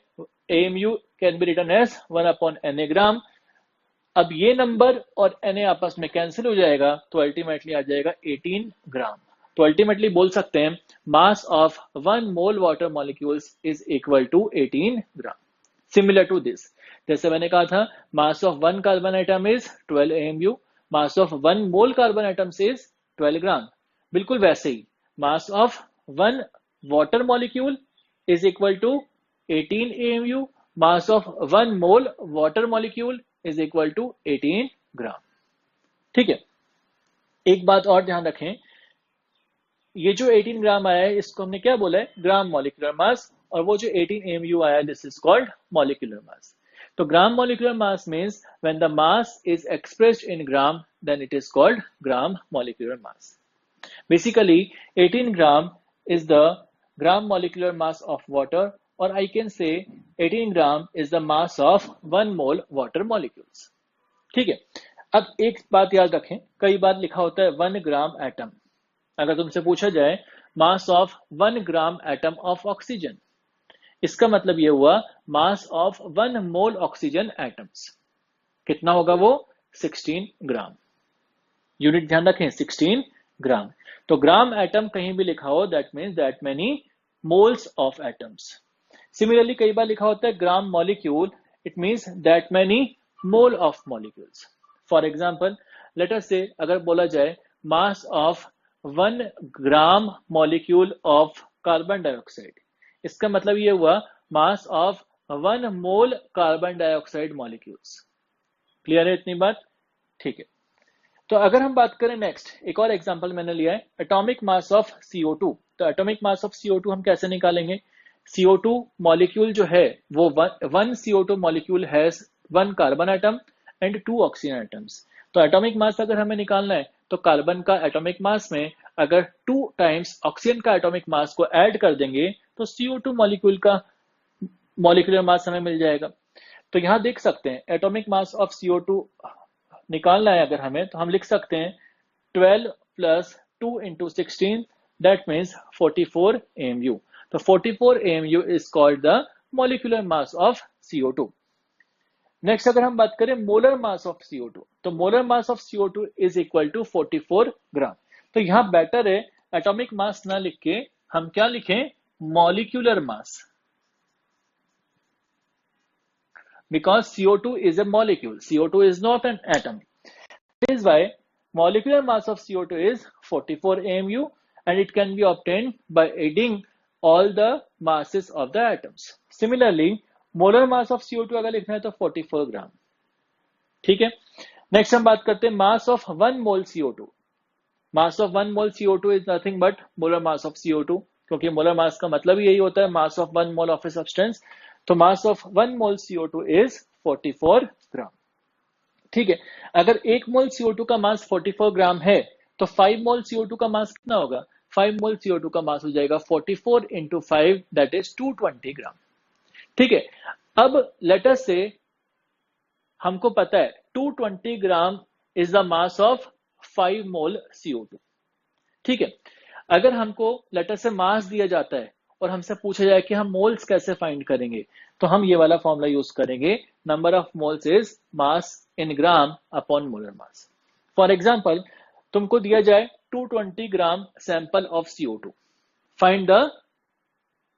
AMU can be written as 1/Na gram. अब ये नंबर और Na आपस में कैंसिल हो जाएगा तो अल्टीमेटली आ जाएगा 18 ग्राम। तो अल्टीमेटली बोल सकते हैं mass of 1 mole water molecules is equal to 18 gram. Similar to this, जैसे मैंने कहा था mass of 1 carbon atom is 12 AMU, mass of 1 mole carbon atom is 12 gram. बिल्कुल वैसे ही mass of 1 water molecule is equal to 18 AMU, mass of 1 mole water molecule is equal to 18 gram. ठीक है, एक बात और ध्यान रखें, ये जो 18 ग्राम आया है इसको हमने क्या बोला है? Gram molecular mass. और वो जो 18 AMU आया this is called molecular mass. तो gram molecular mass means when the mass is expressed in gram then it is called gram molecular mass. Basically 18 gram is the gram molecular mass of water, और I can say 18 gram is the mass of 1 mole water molecules. ठीक है, अब एक बात याद रखें, कई बार लिखा होता है 1 ग्राम एटम। अगर तुमसे पूछा जाए mass of 1 gram atom of oxygen, इसका मतलब यह हुआ मास ऑफ 1 मोल ऑक्सीजन एटम्स कितना होगा? वो 16 ग्राम। यूनिट ध्यान रखें 16 ग्राम। तो ग्राम एटम कहीं भी लिखा हो that means that many moles of atoms. Similarly कई बार लिखा होता है gram molecule, it means that many mole of molecules. For example let us say अगर बोला जाए mass of 1 gram molecule of carbon dioxide, इसका मतलब ये हुआ मास of 1 mole carbon dioxide molecules. Clear है इतनी बात? ठीक है, तो अगर हम बात करें नेक्स्ट, एक और एग्जांपल मैंने लिया है एटॉमिक मास ऑफ CO2। तो एटॉमिक मास ऑफ CO2 हम कैसे निकालेंगे? CO2 मॉलिक्यूल जो है वो 1 CO2 molecule has 1 carbon atom and 2 oxygen atoms. तो एटॉमिक मास अगर हमें निकालना है तो कार्बन का एटॉमिक मास में अगर 2 टाइम्स ऑक्सीजन का एटॉमिक मास को ऐड कर देंगे तो CO2 मॉलिक्यूल का मॉलिक्यूलर मास हमें मिल जाएगा। तो यहां देख सकते हैं एटॉमिक मास ऑफ CO2 निकालना है अगर हमें, तो हम लिख सकते हैं 12 plus 2 into 16, that means 44 AMU। तो 44 AMU is called the molecular mass of CO2। Next अगर हम बात करें मोलर मास ऑफ CO2, तो molar mass of CO2 is equal to 44 gram. तो यहां बेटर है एटॉमिक मास ना लिख के हम क्या लिखें, molecular mass, because CO2 is a molecule, CO2 is not an atom. That is why molecular mass of CO2 is 44 AMU and it can be obtained by adding all the masses of the atoms. Similarly, molar mass of CO2 अगर लिखना है तो 44 ग्राम। ठीक है, next हम बात करते हैं mass of 1 mole CO2। Mass of 1 mole CO2 is nothing but molar mass of CO2, क्योंकि मोलर मास का मतलब यही होता है mass of 1 mole of a substance. तो mass of 1 mole CO2 is 44 ग्राम। ठीक है, अगर 1 मोल CO2 का मास 44 ग्राम है तो 5 मोल CO2 का मास कितना होगा, 5 मोल CO2 का मास हो जाएगा 44 इंटू 5 दैट इज 220 ग्राम। ठीक है, अब लेटर से हमको पता है 220 ग्राम is the mass of 5 mole CO2। ठीक है, अगर हमको लेटर से मास दिया जाता है और हमसे पूछा जाए कि हम मोल्स कैसे फाइंड करेंगे, तो हम ये वाला फॉर्मूला यूज करेंगे, number of moles is mass in gram upon molar mass. For example, तुमको दिया जाए 220 gram sample of CO2, find the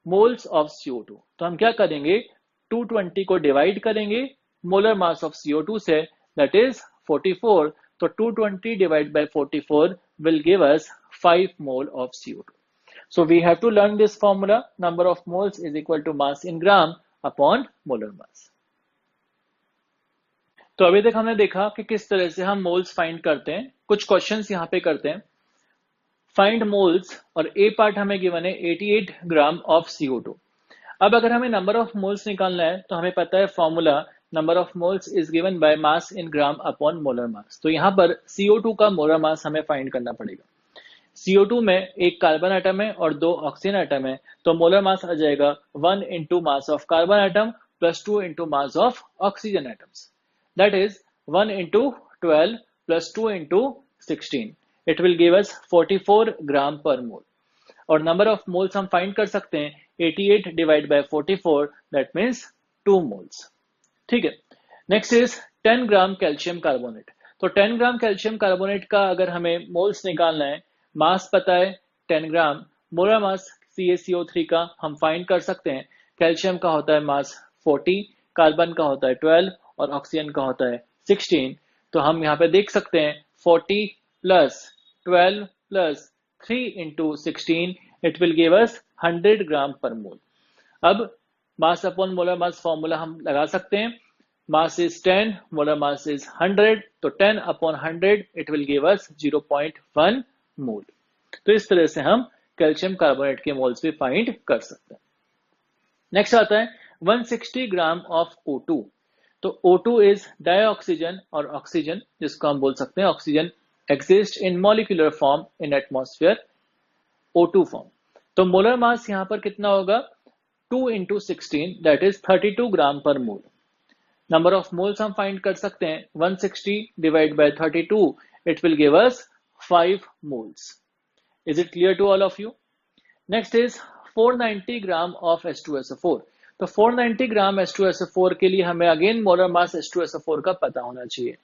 moles of CO2। तो हम क्या करेंगे, 220 को डिवाइड करेंगे मोलर मास ऑफ CO2 से, दैट इज 44। तो 220 divided by 44 will give us 5 mole of CO2. So we have to learn this formula, number of moles is equal to mass in gram upon molar mass. तो अभी तक हमने देखा कि किस तरह से हम मोल्स फाइंड करते हैं। कुछ क्वेश्चंस यहाँ पे करते हैं। फाइंड मोल्स, और ए पार्ट हमें गिवन है 88 ग्राम ऑफ CO2। अब अगर हमें नंबर ऑफ मोल्स निकालना है तो हमें पता है formula, number of moles is given by mass in gram upon molar mass. तो यहाँ पर CO2 का मोलर मास हमें फाइंड करना पड़ेगा। CO2 में एक कार्बन एटम है और 2 ऑक्सीजन एटम है, तो मोलर मास आ जाएगा 1 into mass of carbon atom plus 2 into mass of oxygen atoms, that is 1 into 12 plus 2 into 16, it will give us 44 gram per मोल। और नंबर ऑफ मोल्स हम फाइंड कर सकते हैं 88 divide by 44, that means 2 moles. ठीक है, next is 10 gram calcium carbonate. तो 10 ग्राम calcium carbonate का अगर हमें मोल्स निकालना है, मास पता है 10 ग्राम, मोलर मास CaCO3 का हम फाइंड कर सकते हैं। कैल्शियम का होता है मास 40, कार्बन का होता है 12 और ऑक्सीजन का होता है 16। तो हम यहाँ पे देख सकते हैं 40 plus 12 plus 3 into 16, it will give us 100 gram per mole. अब मास अपॉन मोलर मास फॉर्मूला हम लगा सकते हैं, mass is 10, molar mass is 100, तो 10 अपॉन 100 इट विल गिव अस 0.1 मोल। तो इस तरह से हम कैल्शियम कार्बोनेट के मोल्स भी फाइंड कर सकते हैं। नेक्स्ट आता है 160 ग्राम ऑफ O2। तो O2 इज डाइऑक्सीजन और ऑक्सीजन, जिसको हम बोल सकते हैं oxygen exist in molecular form in atmosphere O2 form. तो मोलर मास यहां पर कितना होगा, 2 into 16 that is 32 gram per mole. Number of moles हम फाइंड कर सकते हैं 160 divide by 32, it will give us 5 moles. Is it clear to all of you? Next is 490 gram of H2SO4। तो 490 ग्राम H2SO4 के लिए हमें अगेन मोलर मास H2SO4 का पता होना चाहिए।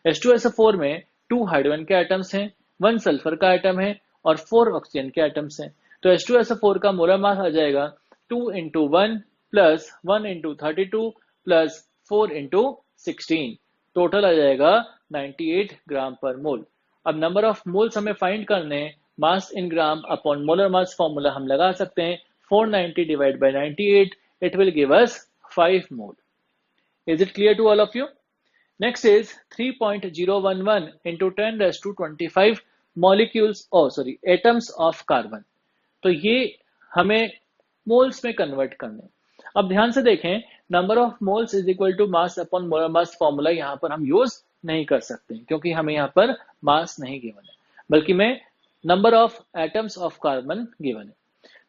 H2SO4 में 2 हाइड्रोजन के एटम्स हैं, 1 सल्फर का एटम है और 4 ऑक्सीजन के एटम्स हैं। तो H2SO4 का मोलर मास आ जाएगा 2 into 1 plus 1 into 32 plus 4 into 16, total आ जाएगा 98 ग्राम पर मोल। अब नंबर ऑफ मोल्स हमें फाइंड करने, mass in gram upon molar mass formula हम लगा सकते हैं, 490 divide by 98, it will give us 5 mole. Is it clear to all of you? Next is 3.011 into 10⁻25 molecules atoms of carbon. तो ये हमें moles में कन्वर्ट करने। अब ध्यान से देखें, number of moles is equal to mass upon molar mass formula यहां पर हम यूज नहीं कर सकते, क्योंकि हमें यहाँ पर मास नहीं गिवन है, बल्कि में number of atoms of carbon given है।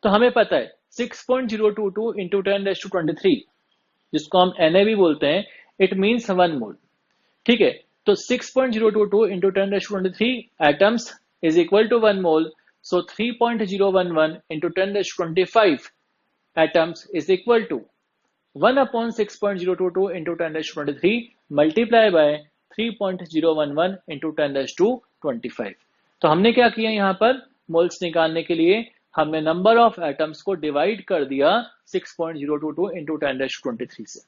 तो हमें पता है 6.022 इंटू 10⁻23, जिसको हम Na भी बोलते हैं, इट मीन्स 1 मोल। ठीक है, तो 6.022 into 10⁻23 atoms is equal to 1 mole. So 3.011 into 10⁻25 atoms is equal to 1/6.022 into 10⁻23 multiply by 3.011 into 10⁻25। तो हमने क्या किया यहाँ पर मोल्स निकालने के लिए हमने नंबर ऑफ एटम्स को डिवाइड कर दिया 6.022 into 10⁻23 से।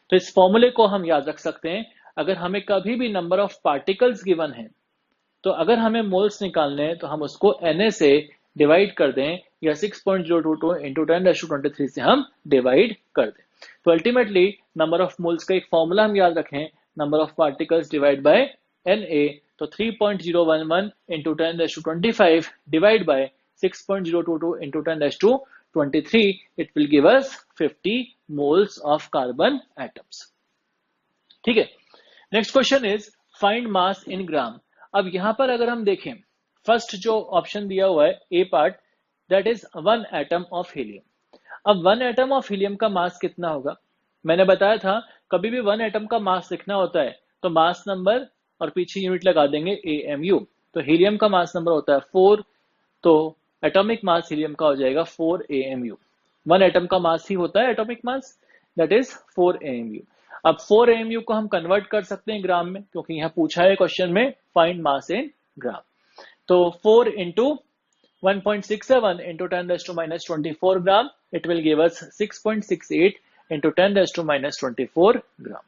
तो इस फॉर्मूले को हम याद रख सकते हैं। अगर हमें कभी भी नंबर ऑफ पार्टिकल्स गिवन है तो अगर हमें मोल्स निकालने हैं तो हम उसको Na से डिवाइड कर दें या 6.022 into 10⁻23 से हम डिवाइड कर दें। तो अल्टीमेटली नंबर ऑफ मोल्स का एक फॉर्मूला हम याद रखें, number of particles divide by Na। तो 3.011 into 10⁻25 divide by 6.022 into 10⁻23 it will give us 50 moles of carbon atoms। ठीक है, next question is find mass in ग्राम। अब यहां पर अगर हम देखें फर्स्ट जो ऑप्शन दिया हुआ है A part, that is 1 atom of helium. अब 1 एटम ऑफ हीलियम का मास कितना होगा? मैंने बताया था कभी भी 1 एटम का मास लिखना होता है तो मास नंबर और पीछे यूनिट लगा देंगे AMU। तो हीलियम का मास नंबर होता है 4, तो एटॉमिक मास हीलियम का हो जाएगा 4 AMU। 1 एटम का मास ही होता है atomic mass, that is 4 AMU। अब 4 AMU को हम कन्वर्ट कर सकते हैं ग्राम में, क्योंकि यहाँ पूछा है क्वेश्चन में फाइंड मास इन ग्राम। तो 4 into 1.67 into 10⁻24 gram, it will give us 6.68 into 10⁻24 ग्राम।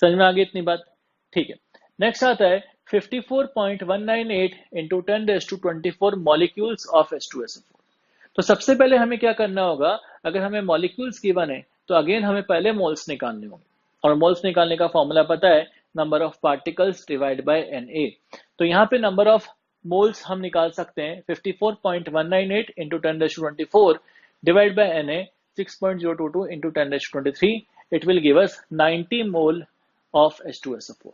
समझ में आ गई इतनी बात? ठीक है, नेक्स्ट आता है 54.198 into 10⁻24 मॉलिक्यूल्स ऑफ H2SO4। तो सबसे पहले हमें क्या करना होगा, अगर हमें मॉलिक्यूल्स गिवन है तो अगेन हमें पहले मोल्स निकालने होंगे, और मोल्स निकालने का फॉर्मूला पता है, number of particles divide by Na। तो यहाँ पे नंबर ऑफ मोल्स हम निकाल सकते हैं 54.198 into 10⁻24 divide by Na 6.022 into 10⁻23, it will give us 90 mole of H2SO4।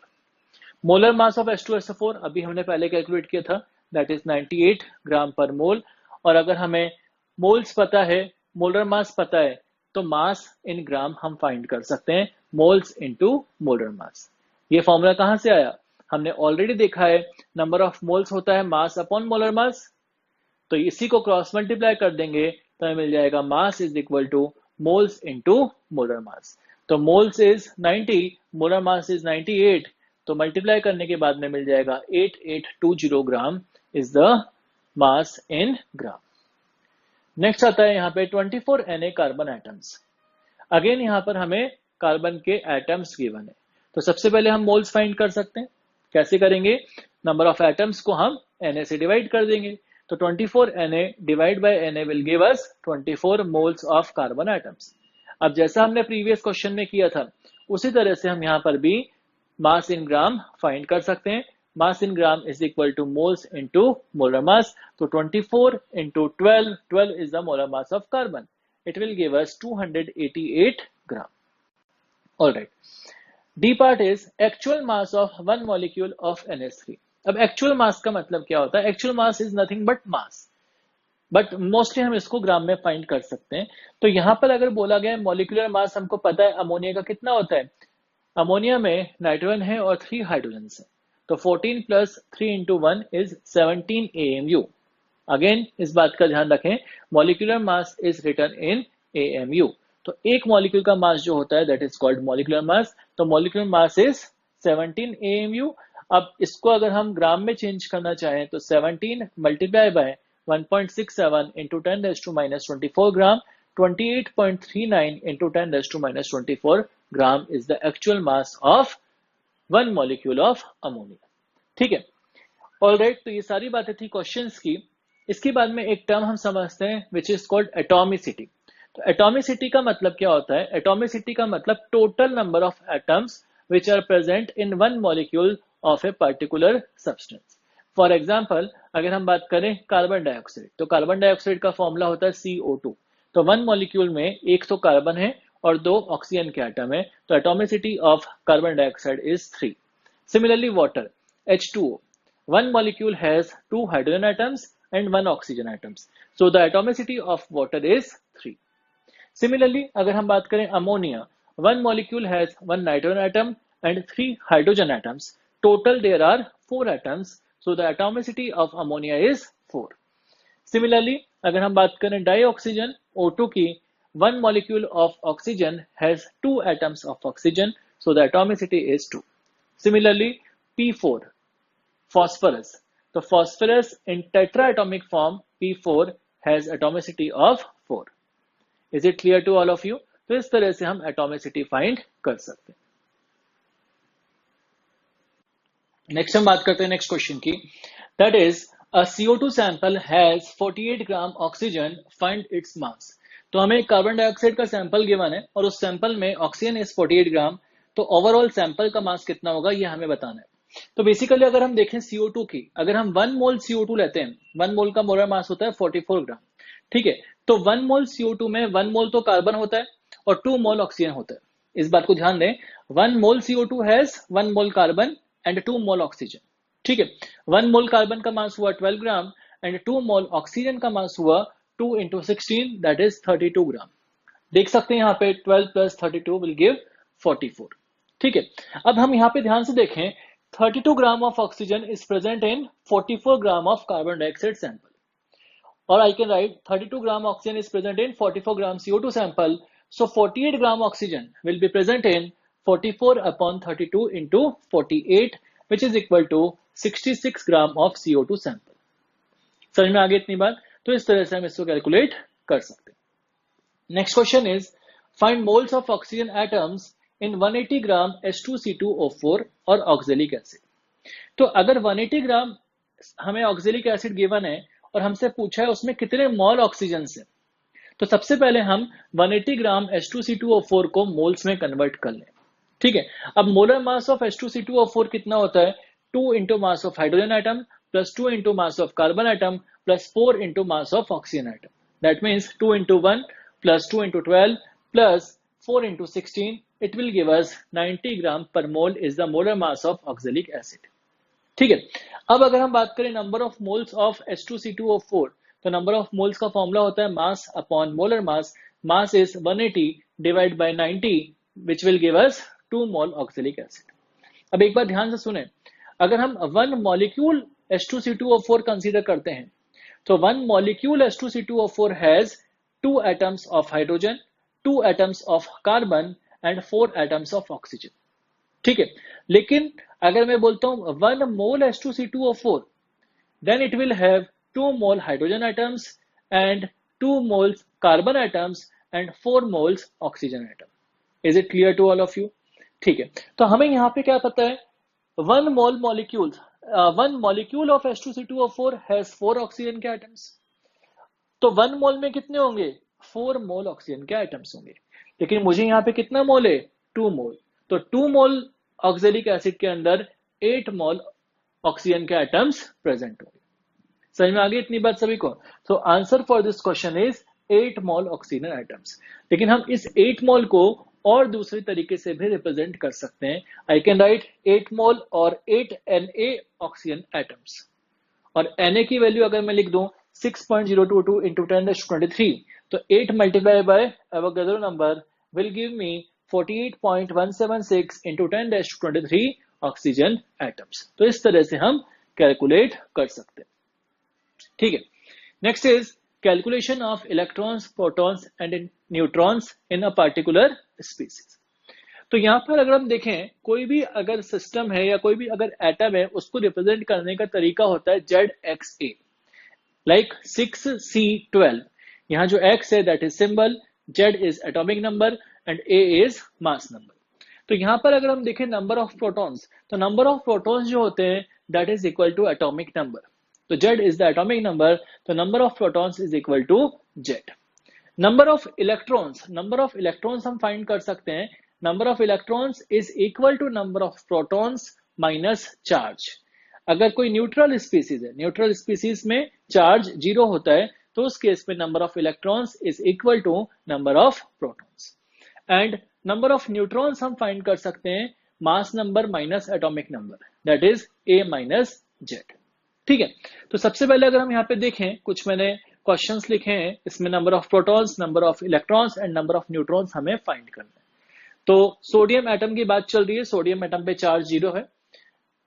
Molar mass of H2SO4 अभी हमने पहले कैलकुलेट किया था, दैट इज 98 ग्राम पर मोल। और अगर हमें मोल्स पता है, मोलर मास पता है, तो मास इन ग्राम हम फाइंड कर सकते हैं, मोल्स इनटू मोलर मास। ये फॉर्मूला कहां से आया? हमने ऑलरेडी देखा है नंबर ऑफ मोल्स होता है मास अपॉन मोलर मास, तो इसी को क्रॉस मल्टीप्लाई कर देंगे तो हमें मिल जाएगा mass is equal to moles into molar mass. तो moles is 90, molar mass is 98, तो मल्टीप्लाई करने के बाद में मिल जाएगा 8820 ग्राम is the mass in gram. Next आता है यहाँ पे 24 Na कार्बन एटम्स। अगेन यहाँ पर हमें कार्बन के एटम्स गिवन है, तो सबसे पहले हम मोल्स फाइंड कर सकते हैं। कैसे करेंगे? नंबर ऑफ एटम्स को हम Na से डिवाइड कर देंगे, तो 24 Na divide by Na will give us 24 moles of carbon atoms. अब जैसा हमने प्रीवियस क्वेश्चन में किया था उसी तरह से हम यहाँ पर भी मास इन ग्राम फाइंड कर सकते हैं। Mass in gram is equal to moles into molar mass, तो 24 into 12 is the molar mass of carbon. It will give us 288 gram. All right. D part is actual mass of one molecule of NH3. अब actual mass का मतलब क्या होता है? Actual mass is nothing but mass. But mostly हम इसको ग्राम में find कर सकते हैं। तो यहाँ पर अगर बोला गया मॉलिक्यूलर मास, हमको पता है अमोनिया का कितना होता है। अमोनिया में नाइट्रोजन है और 3 हाइड्रोजन है, तो 14 + 3 into 1 is 17 AMU। अगेन इस बात का ध्यान रखें, molecular mass is written in AMU। तो एक मॉलिक्यूल का मास जो होता है that is called molecular mass. तो मॉलिक्यूलर मास इज 17 AMU। अब इसको अगर हम ग्राम में चेंज करना चाहें तो 17 multiply by 1.67 into 10⁻24 gram, 28.39 into 10⁻24 gram is the actual mass of one molecule of ammonia। ठीक है, ऑलराइट। तो ये सारी बातें थी क्वेश्चंस की। इसके बाद में एक टर्म हम समझते हैं विच इज कॉल्ड एटॉमिसिटी। तो एटॉमिसिटी का मतलब क्या होता है? एटॉमिसिटी का मतलब total number of atoms which are present in one molecule of a particular substance. For example अगर हम बात करें कार्बन डाइऑक्साइड, तो कार्बन डाइऑक्साइड का फॉर्मूला होता है CO2। तो वन मॉलिक्यूल में एक तो कार्बन है और 2 ऑक्सीजन के एटम है, तो atomicity of carbon dioxide is 3। Similarly water H2O, one molecule has 2 hydrogen atoms and 1 oxygen atoms, so the atomicity of water is 3। Similarly अगर हम बात करें ammonia, one molecule has 1 nitrogen atom and 3 hydrogen atoms, total there are 4 atoms, so the atomicity of ammonia is 4। Similarly अगर हम बात करें dioxygen O2 की, one molecule of oxygen has 2 atoms of oxygen, so the atomicity is 2. Similarly, P4, phosphorus. So phosphorus in tetraatomic form P4 has atomicity of 4. Is it clear to all of you? तो इस तरह से हम atomicity find कर सकते हैं. Next हम बात करते हैं नेक्स्ट क्वेश्चन की. That is a CO2 sample has 48 gram oxygen, find its mass. तो हमें कार्बन डाइऑक्साइड का सैंपल गिवन है और उस सैंपल में ऑक्सीजन इज 48 ग्राम. तो ओवरऑल सैंपल का मास कितना होगा ये हमें बताना है. तो बेसिकली अगर हम देखें CO2 की, अगर हम 1 मोल CO2 लेते हैं, 1 मोल का मोलर मास होता है 44 ग्राम. ठीक है, तो 1 मोल CO2 में 1 मोल तो कार्बन होता है और 2 मोल ऑक्सीजन होता है. इस बात को ध्यान दें, 1 मोल CO2 has 1 mole carbon and 2 mole oxygen. ठीक है, 1 मोल कार्बन का मास हुआ 12 ग्राम एंड 2 मोल ऑक्सीजन का मास हुआ 2 into 16, दैट इज 32 ग्राम. देख सकते हैं यहाँ पे 12 plus 32 विल गिव 44. ठीक है, अब हम यहाँ पे ध्यान से देखें, 32 gram of oxygen is present in 44 gram of carbon dioxide sample. और I can write 32 gram oxygen is present in 44 gram CO2 sample. So 48 gram oxygen will be present in 44 upon 32 into 48, which is equal to 66 gram of CO2 sample. समझ में आ गई इतनी बात? तो इस तरह से हम इसको कैलकुलेट कर सकते हैं. Next question is find moles of oxygen atoms in 180 gram H2C2O4 और ऑक्जेलिक एसिड. तो अगर 180 ग्राम हमें ऑक्जेलिक एसिड गिवन है और हमसे पूछा है उसमें कितने मोल ऑक्सीजन से, तो सबसे पहले हम 180 ग्राम H2C2O4 को मोल्स में कन्वर्ट कर लें. ठीक है, अब मोलर मास ऑफ H2C2O4 कितना होता है? 2 into mass of hydrogen atom plus 2 into mass of carbon atom plus 4 into mass of oxygen atom. That means 2 into 1 plus 2 into 12 plus 4 into 16, it will give us 90 gram per mole is the molar mass of oxalic acid. ठीक है, अब अगर हम बात करें number of moles of H2C2O4, तो number of moles का formula होता है मास upon molar mass. Mass is 180 divide by 90 which will give us 2 mole oxalic acid. अब एक बार ध्यान से सुने, अगर हम 1 मॉलिक्यूल H2C2O4 कंसीडर करते हैं, तो 1 molecule H2C2O4 has 2 atoms of hydrogen, 2 atoms of carbon and 4 atoms of oxygen. ठीक है, लेकिन अगर मैं बोलता हूं 1 मोल H2C2O4, then it will have 2 mole hydrogen atoms and 2 moles carbon atoms and 4 moles oxygen atom. Is it clear to all of you? ठीक है, तो हमें यहाँ पे क्या पता है, 1 molecule of H2C2O4 has 4 oxygen के atoms. तो 1 मोल में कितने होंगे? 4 मोल ऑक्सीजन के एटम्स होंगे. लेकिन मुझे यहाँ पे कितना मोल है? 2 मोल. तो 2 मोल ऑक्सैलिक एसिड के अंदर 8 मोल ऑक्सीजन के एटम्स प्रेजेंट होंगे. समझ में आ गई इतनी बात सभी को? तो answer for this question is 8 mole oxygen atoms. लेकिन हम इस 8 मोल को और दूसरे तरीके से भी रिप्रेजेंट कर सकते हैं. आई कैन राइट 8 मोल और 8 Na ऑक्सीजन एटम्स. और Na की वैल्यू अगर मैं लिख दूं 6.022 into 10⁻23, तो 8 multiply by Avogadro number will give me 48.176 into 10⁻23 oxygen atoms. तो इस तरह से हम कैलकुलेट कर सकते हैं. ठीक है, next is calculation of electrons, protons and neutrons in a particular species. तो यहां पर अगर हम देखें, कोई भी अगर सिस्टम है या कोई भी अगर एटम है, उसको रिप्रेजेंट करने का तरीका होता है ZXA, लाइक 6C12. यहां जो X है that is symbol, Z is atomic number and A is mass number. तो यहां पर अगर हम देखें नंबर ऑफ प्रोटॉन्स, तो नंबर ऑफ प्रोटॉन्स जो होते हैं that is equal to atomic number. तो Z is the atomic number, तो number of protons is equal to Z. Number of electrons हम फाइंड कर सकते हैं. Number of electrons is equal to number of protons minus charge. अगर कोई neutral species है, neutral species में charge 0 होता है, तो उस केस में number of electrons is equal to number of protons. And number of neutrons हम फाइंड कर सकते हैं mass number minus atomic number, that is A minus Z. ठीक है, तो सबसे पहले अगर हम यहाँ पे देखें, कुछ मैंने क्वेश्चंस लिखे हैं, इसमें number of protons, number of electrons and number of neutrons हमें फाइंड करना है. तो सोडियम एटम की बात चल रही है, सोडियम एटम पे चार्ज 0 है.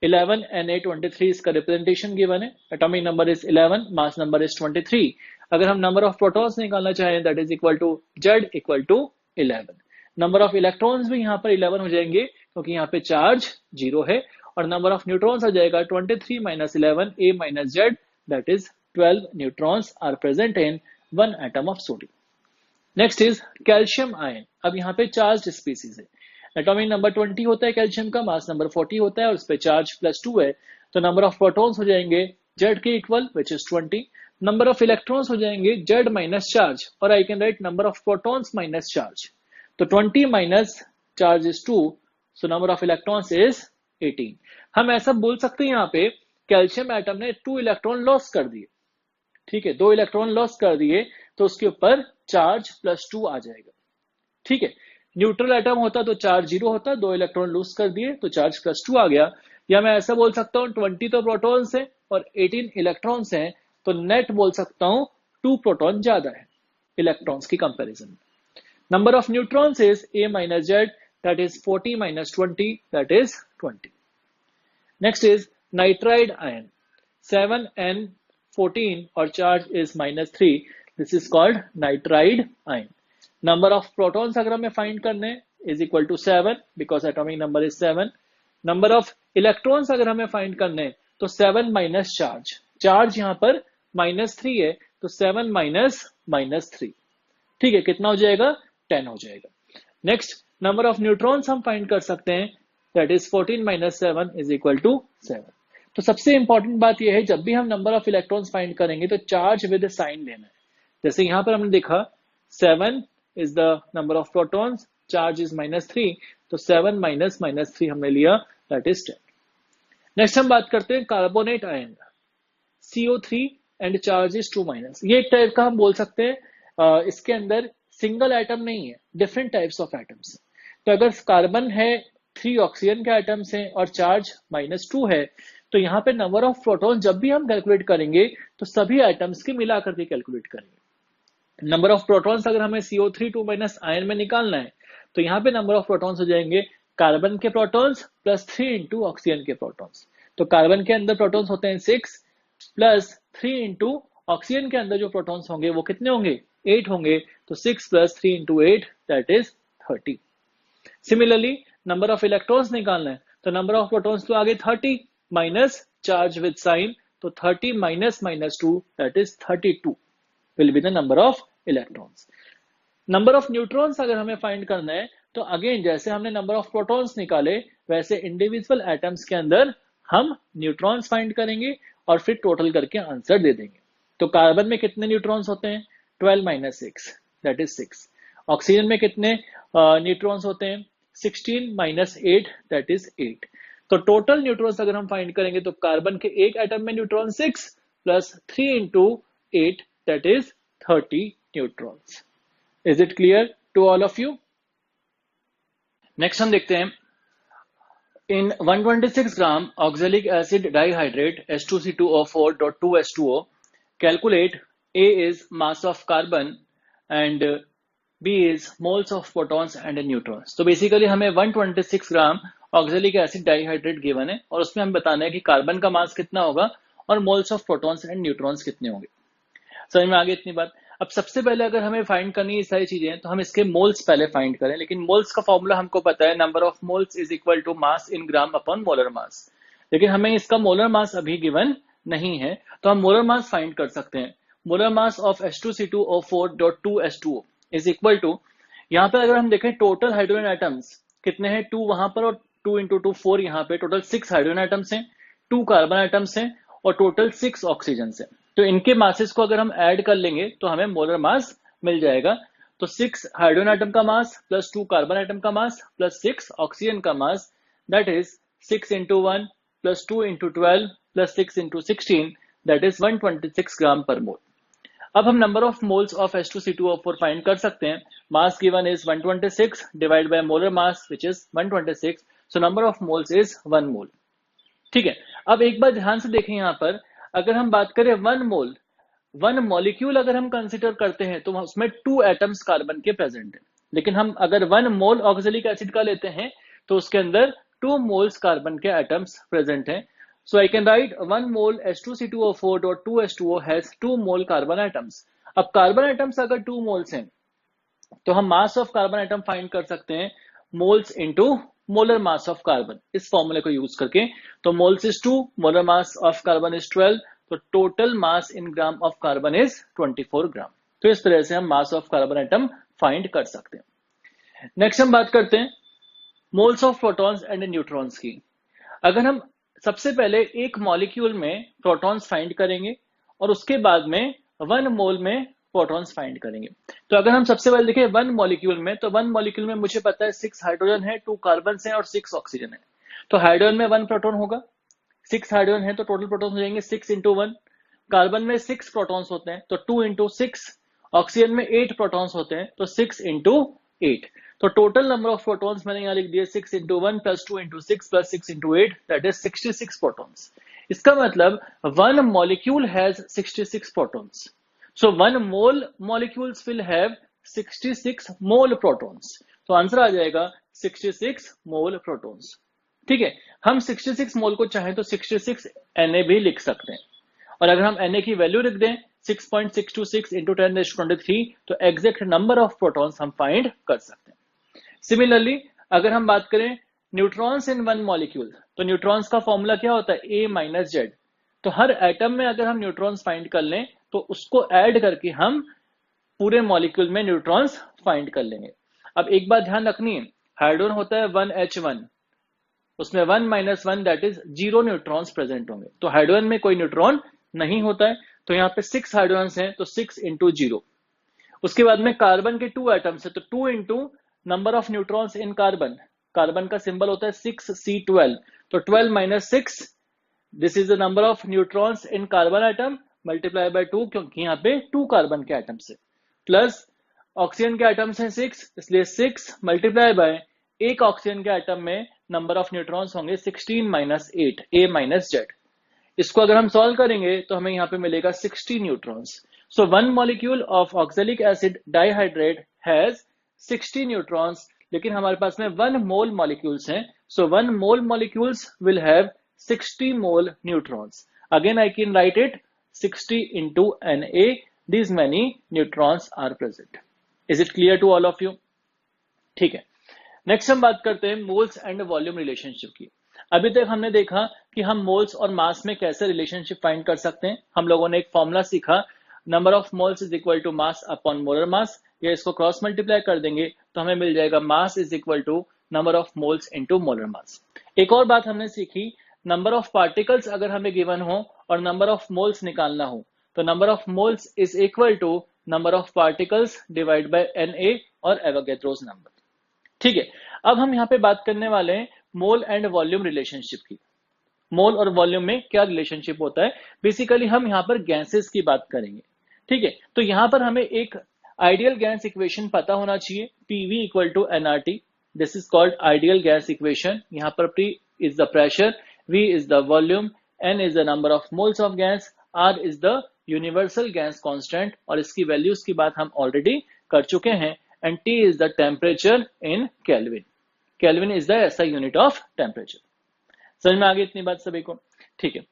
11 Na23 इसका रिप्रेजेंटेशन गिवन है, atomic number is 11, mass number is 23। अगर हम नंबर ऑफ प्रोटॉन्स निकालना चाहें that is equal to Z equal to 11। Number of electrons भी यहाँ पर 11 हो जाएंगे क्योंकि यहाँ पे चार्ज 0 है, और नंबर ऑफ न्यूट्रॉन्स हो जाएगा 23 minus 11 A minus Z, that is 12 neutrons are present in 1 atom of sodium. Next is calcium ion. अब यहाँ पे चार्ज स्पीसीज है, एटॉमिक नंबर 20 होता है कैल्शियम का, मास नंबर 40 होता है और उस पर चार्ज +2 है, तो नंबर ऑफ प्रोटॉन्स हो जाएंगे Z के equal which is 20, number of electrons हो जाएंगे Z माइनस चार्ज, और I can right number of protons minus charge, तो 20 minus charge is 2, so number of electrons is 18। हम ऐसा बोल सकते हैं यहाँ पे कैल्शियम एटम ने 2 इलेक्ट्रॉन लॉस कर दिए, ठीक है, 2 इलेक्ट्रॉन लॉस कर दिए तो उसके ऊपर चार्ज +2 आ जाएगा, ठीक है। न्यूट्रल एटम होता तो चार्ज 0 होता, 2 इलेक्ट्रॉन लूज कर दिए तो चार्ज +2 आ गया। या मैं ऐसा बोल सकता हूँ 20 तो प्रोटॉन्स है और 18 इलेक्ट्रॉन्स हैं, तो नेट बोल सकता हूँ 2 प्रोटॉन ज्यादा है इलेक्ट्रॉन्स की कंपैरिजन में। Number of neutrons is A minus Z, that is 40 minus 20, that is 20। Next is nitride ion, 7N14 और charge is -3, this is called nitride ion. Number of protons अगर हमें फाइंड करने is equal to 7 because atomic number is 7। Number of electrons अगर हमें find करने तो 7 minus charge, charge यहां पर -3 है तो 7 माइनस -3, ठीक है, कितना हो जाएगा 10 हो जाएगा। नेक्स्ट नंबर ऑफ न्यूट्रॉन्स हम फाइंड कर सकते हैं, that is 14 minus 7 is equal to 7। तो सबसे इंपॉर्टेंट बात यह है जब भी हम नंबर ऑफ इलेक्ट्रॉन्स फाइंड करेंगे तो चार्ज विद साइन लेना है। जैसे यहां पर हमने देखा 7 is the number of protons, charge is -3, तो 7 माइनस -3 हमने लिया, that is 10। नेक्स्ट हम बात करते हैं carbonate ion, CO3 and charge is 2-, ये एक टाइप का हम बोल सकते हैं, इसके अंदर सिंगल एटम नहीं है, डिफरेंट टाइप्स ऑफ एटम्स। तो अगर कार्बन है 3 ऑक्सीजन के एटम्स हैं और चार्ज -2 है, तो यहाँ पे नंबर ऑफ प्रोटॉन जब भी हम कैलकुलेट करेंगे तो सभी एटम्स के मिला करके कैलकुलेट करेंगे। नंबर ऑफ प्रोटॉन्स अगर हमें CO3 2- आयन में निकालना है तो यहाँ पे नंबर ऑफ प्रोटॉन्स हो जाएंगे कार्बन के प्रोटॉन्स +3 इंटू ऑक्सीजन के प्रोटॉन्स। तो कार्बन के अंदर प्रोटॉन्स होते हैं 6 +3 इंटू ऑक्सीजन के अंदर जो प्रोटॉन्स होंगे वो कितने होंगे 8 होंगे, तो 6 + 3 into 8 that is 30। Similarly number of electrons निकालना है तो नंबर ऑफ प्रोटॉन्स तो आगे 30 माइनस चार्ज विद साइन, तो 30 minus -2 that is 32 will be the number of electrons। Number of neutrons अगर हमें फाइंड करना है तो अगेन जैसे हमने नंबर ऑफ प्रोटॉन्स निकाले वैसे इंडिविजुअल एटम्स के अंदर हम न्यूट्रॉन्स फाइंड करेंगे और फिर टोटल करके आंसर दे देंगे। तो कार्बन में कितने न्यूट्रॉन्स होते हैं 12 - 6 दैट इज 6। ऑक्सीजन में कितने न्यूट्रॉन्स होते हैं 16 - 8 दैट इज 8। तो टोटल न्यूट्रॉन्स अगर हम फाइंड करेंगे तो कार्बन के एक एटम में neutron 6 + 3 into 8 that is 30 neutrons। Is it clear to all of you? Next हम देखते हैं in 126 gram oxalic acid dihydrate H2C2O4.2H2O, calculate A is mass of carbon and B is moles of protons and neutrons। तो basically हमें 126 ग्राम oxalic acid dihydrate given है और उसमें हम बताना है कि कार्बन का मास कितना होगा और moles of protons and neutrons कितने होंगे। समझ में आगे इतनी बात। अब सबसे पहले अगर हमें फाइंड करनी है ये सारी चीजें तो हम इसके मोल्स पहले फाइंड करें, लेकिन मोल्स का फॉर्मूला हमको पता है, number of moles is equal to mass in gram upon molar mass, लेकिन हमें इसका मोलर मास अभी गिवन नहीं है तो हम मोलर मास फाइंड कर सकते हैं। Molar mass of H2C2O4.2H2O is equal to, यहाँ पे अगर हम देखें टोटल हाइड्रोजन एटम्स कितने हैं 2 वहां पर और 2 × 2 4, यहाँ पे टोटल 6 हाइड्रोजन एटम्स हैं, 2 कार्बन एटम्स हैं और टोटल 6 ऑक्सीजन है। तो इनके मासेस को अगर हम ऐड कर लेंगे तो हमें मोलर मास मिल जाएगा। तो 6 हाइड्रोजन एटम का मास प्लस 2 कार्बन एटम का मास प्लस 6 ऑक्सीजन का mass, that is 6 × 1 plus 2 × 12 plus 6 × 16, that is 126 gram per mole. अब हम number of moles of H2C2O4 find कर सकते हैं। Mass given is 126 divide by molar mass which is 126, so number of moles is 1 mole. ठीक है, अब एक बार ध्यान से देखें यहाँ पर, अगर हम बात करें 1 मोल, 1 मॉलिक्यूल अगर हम कंसिडर करते हैं तो उसमें 2 एटम्स कार्बन के प्रेजेंट है, लेकिन हम अगर 1 मोल ऑक्जेलिक एसिड का लेते हैं तो उसके अंदर 2 मोल्स कार्बन के एटम्स प्रेजेंट हैं. So I can write 1 mole H2C2O4.2H2O has 2 mole carbon atoms. अब कार्बन एटम्स अगर 2 मोल्स हैं तो हम मास ऑफ कार्बन एटम फाइंड कर सकते हैं moles into molar mass of carbon, इस फॉर्मूले को यूज करके. तो moles is 2, molar mass of carbon is 12, तो total mass in gram of carbon is 24 ग्राम. तो इस तरह से हम मास ऑफ कार्बन एटम फाइंड कर सकते हैं. नेक्स्ट हम बात करते हैं moles of protons and neutrons की. अगर हम सबसे पहले एक मॉलिक्यूल में प्रोटॉन्स फाइंड करेंगे और उसके बाद में 1 मोल में प्रोटॉन्स फाइंड करेंगे. तो अगर हम सबसे पहले देखें 1 मॉलिक्यूल में, तो 1 मॉलिक्यूल में मुझे पता है 6 हाइड्रोजन है, 2 कार्बन है और 6 ऑक्सीजन है. तो हाइड्रोजन में 1 प्रोटॉन होगा, 6 हाइड्रोजन है तो टोटल प्रोटॉन हो जाएंगे 6 इंटू 1. कार्बन में 6 प्रोटॉन्स होते हैं तो 2 इंटू 6. ऑक्सीजन में 8 प्रोटॉन्स होते हैं तो 6 इंटू 8. तो टोटल नंबर ऑफ प्रोटॉन्स मैंने यहां लिख दिए 6 into 1 plus 2 into 6 plus 6 into 8, that is 66 protons. इसका मतलब 1 molecule has 66 protons. So 1 mole molecules will have 66 mole protons. तो आंसर आ जाएगा 66 mole protons. ठीक है, हम 66 मोल को चाहें तो 66 Na भी लिख सकते हैं. और अगर हम Na की वैल्यू लिख दें 6.626 इंटू 10⁻23 तो एग्जैक्ट नंबर ऑफ प्रोटॉन्स हम फाइंड कर सकते हैं. सिमिलरली अगर हम बात करें न्यूट्रॉन्स इन 1 मॉलिक्यूल, तो न्यूट्रॉन्स का फॉर्मूला क्या होता है A माइनस जेड. तो हर एटम में अगर हम न्यूट्रॉन्स फाइंड कर लें तो उसको ऐड करके हम पूरे मॉलिक्यूल में न्यूट्रॉन्स फाइंड कर लेंगे. अब एक बात ध्यान रखनी है, हाइड्रोजन होता है 1H1, उसमें 1 minus 1 that is 0 neutrons present होंगे. तो हाइड्रोजन में कोई न्यूट्रॉन नहीं होता है, तो यहाँ पे 6 हाइड्रोजन हैं तो 6 इंटू 0. उसके बाद में कार्बन के 2 एटम्स है तो 2 into number of neutrons in carbon. Carbon का सिंबल होता है 6C12, तो 12 minus 6, this is the number of neutrons in carbon atom multiply by 2, क्योंकि यहाँ पे 2 कार्बन के एटम्स है, प्लस ऑक्सीजन के एटम्स हैं 6, इसलिए 6 मल्टीप्लाई बाय एक ऑक्सीजन के एटम में नंबर ऑफ न्यूट्रॉन्स होंगे 16 माइनस 8 A माइनस जेड. इसको अगर हम सॉल्व करेंगे तो हमें यहाँ पे मिलेगा 60 neutrons. So 1 molecule of oxalic acid dihydrate has 60 neutrons, लेकिन हमारे पास में 1 मोल मॉलिक्यूल्स हैं. So 1 mole molecules will have 60 mole neutrons. Again I can write it 60 into Na, these many neutrons are present. Is it clear to all of you? ठीक है, next हम बात करते हैं मोल्स एंड वॉल्यूम रिलेशनशिप की. अभी तक हमने देखा कि हम मोल्स और मास में कैसे रिलेशनशिप फाइंड कर सकते हैं. हम लोगों ने एक फॉर्मूला सीखा, number of moles is equal to mass upon molar mass. या इसको क्रॉस मल्टीप्लाई कर देंगे तो हमें मिल जाएगा mass is equal to number of moles into molar mass. एक और बात हमने सीखी, नंबर ऑफ पार्टिकल्स अगर हमें गिवन हो और नंबर ऑफ मोल्स निकालना हो तो number of moles is equal to number of particles divide by Na और एवोगैड्रोस नंबर. ठीक है, अब हम यहाँ पे बात करने वाले हैं मोल एंड वॉल्यूम रिलेशनशिप की. मोल और वॉल्यूम में क्या रिलेशनशिप होता है, बेसिकली हम यहाँ पर गैसेस की बात करेंगे. ठीक है, तो यहाँ पर हमें एक आइडियल गैस इक्वेशन पता होना चाहिए, PV equal to nRT. This is called ideal gas equation. यहाँ पर P is the pressure, V is the volume, N is the number of moles of gas, R is the universal gas constant, और इसकी values की बात हम already कर चुके हैं, and T is the temperature in Kelvin. Kelvin is the SI unit of temperature. समझ में आ गई इतनी बात सभी को? ठीक है,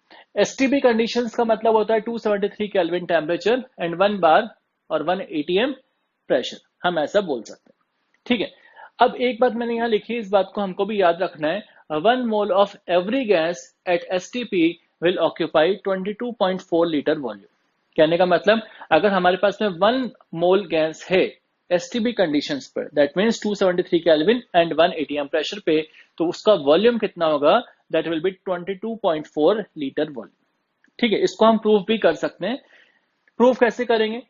STP कंडीशंस का मतलब होता है 273 केल्विन टेम्परेचर एंड 1 बार और 1 ATM प्रेशर, हम ऐसा बोल सकते हैं. ठीक है, अब एक बात मैंने यहाँ लिखी, इस बात को हमको भी याद रखना है. 1 mole of every gas at STP will occupy 22.4 liter volume. कहने का मतलब अगर हमारे पास में 1 मोल गैस है STP कंडीशंस पर, that means 273 kelvin and 1 ATM pressure पे, तो उसका वॉल्यूम कितना होगा, that will be 22.4 litre volume. ठीक है, इसको हम प्रूफ भी कर सकते हैं. प्रूफ कैसे करेंगे,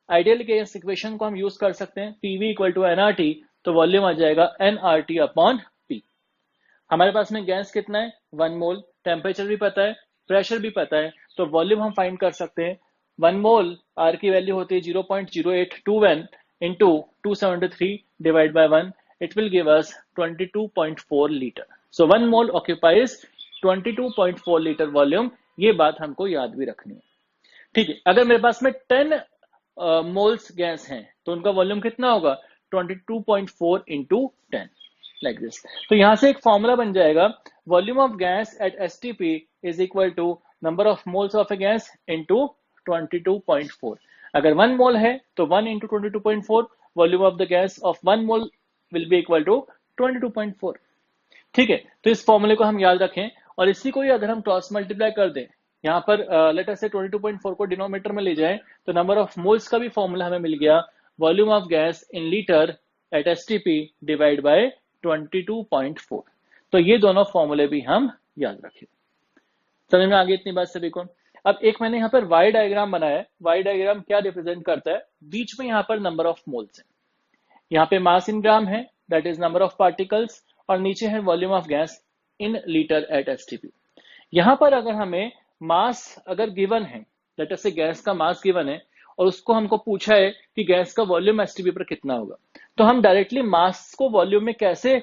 आइडियल गैस इक्वेशन को हम यूज कर सकते हैं, PV इक्वल टू nRT, तो वॉल्यूम आ जाएगा nRT अपॉन P. हमारे पास में गैस कितना है 1 मोल, टेम्परेचर भी पता है, प्रेशर भी पता है, तो वॉल्यूम हम फाइंड कर सकते हैं. 1 मोल R की वैल्यू होती है 0.0821 into 273 divide by 1, it will give us 22.4 liter. So 1 mole occupies 22.4 liter volume. ये बात हमको याद भी रखनी है. ठीक है, अगर मेरे पास में 10 मोल्स गैस हैं तो उनका वॉल्यूम कितना होगा 22.4 into 10. Like this. तो यहां से एक फॉर्मूला बन जाएगा, volume of gas at STP is equal to number of moles of a gas into 22.4। अगर 1 मोल है तो 1 into 22.4, volume of the gas of 1 mole will be equal to 22.4। ठीक है, तो इस फॉर्मूले को हम याद रखें, और इसी को ही अगर हम क्रॉस मल्टीप्लाई कर दें, यहाँ पर लेट अस से 22.4 को डिनोमिनेटर में ले जाएं, तो नंबर ऑफ मोल्स का भी फॉर्मूला हमें मिल गया, volume of gas in litre at STP divide by 22.4। तो ये दोनों फॉर्मूले भी हम याद रखें। समझ में आ गई इतनी बात सभी को? अब एक मैंने यहाँ पर वाई डायग्राम बनाया है। वाई डायग्राम क्या रिप्रेजेंट करता है? बीच में यहाँ पर नंबर ऑफ मोल्स है, यहाँ पे मास इन ग्राम है, that is number of particles, और नीचे है volume of gas in litre at STP. यहां पर अगर हमें मास अगर गिवन है, लेट अस से गैस का मास गिवन है, और उसको हमको पूछा है कि गैस का वॉल्यूम एसटीपी पर कितना होगा, तो हम डायरेक्टली मास को वॉल्यूम में कैसे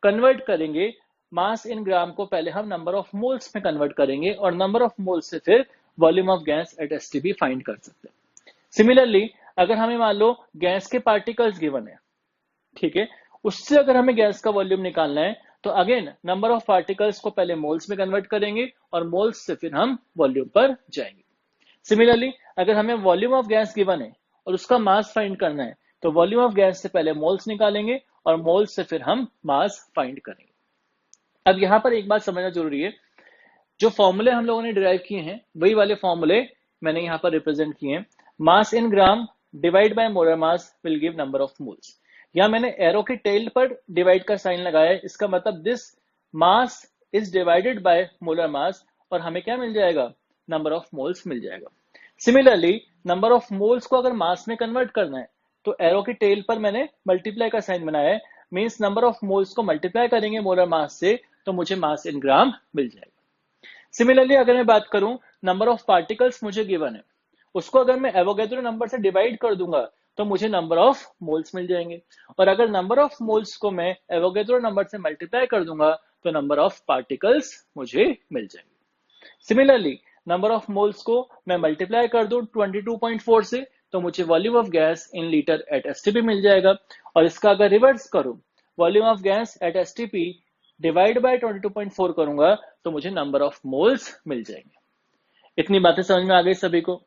कन्वर्ट करेंगे? मास इन ग्राम को पहले हम नंबर ऑफ मोल्स में कन्वर्ट करेंगे, और नंबर ऑफ मोल्स से फिर volume of gas at STP find कर सकते हैं। सिमिलरली अगर हमें मान लो गैस के पार्टिकल्स गिवन है, ठीक है, उससे अगर हमें गैस का वॉल्यूम निकालना है, तो अगेन नंबर ऑफ पार्टिकल्स को पहले मोल्स में कन्वर्ट करेंगे, और मोल्स से फिर हम वॉल्यूम पर जाएंगे। सिमिलरली अगर हमें वॉल्यूम ऑफ गैस गिवन है और उसका मास फाइंड करना है, तो वॉल्यूम ऑफ गैस से पहले मोल्स निकालेंगे, और मोल्स से फिर हम मास फाइंड करेंगे। अब यहां पर एक बात समझना जरूरी है, जो फॉर्मूले हम लोगों ने डिराइव किए हैं वही वाले फॉर्मूले मैंने यहाँ पर रिप्रेजेंट किए हैं। Mass in gram divide by molar mass will give number of moles. यहाँ मैंने एरो के टेल पर डिवाइड का साइन लगाया है, इसका मतलब this mass is divided by molar मास, और हमें क्या मिल जाएगा? नंबर ऑफ मोल्स मिल जाएगा। सिमिलरली नंबर ऑफ मोल्स को अगर मास में कन्वर्ट करना है, तो एरो के टेल पर मैंने मल्टीप्लाई का साइन बनाया है, मीन्स नंबर ऑफ मोल्स को मल्टीप्लाई करेंगे मोलर मास से, तो मुझे मास इन ग्राम मिल जाएगा। सिमिलरली अगर मैं बात करूं, नंबर ऑफ पार्टिकल्स मुझे गिवन है, उसको अगर मैं एवोगैड्रो नंबर से डिवाइड कर दूंगा, तो मुझे नंबर ऑफ मोल्स मिल जाएंगे, और अगर नंबर ऑफ मोल्स को मैं एवोगैड्रो नंबर से मल्टीप्लाई कर दूंगा, तो नंबर ऑफ पार्टिकल्स मुझे मिल जाएंगे। सिमिलरली नंबर ऑफ मोल्स को मैं मल्टीप्लाई कर दूं 22.4 से, तो मुझे volume of gas in litre at STP मिल जाएगा, और इसका अगर रिवर्स करूं, volume of gas at STP divide by 22.4 करूंगा, तो मुझे नंबर ऑफ मोल्स मिल जाएंगे। इतनी बातें समझ में आ गई सभी को?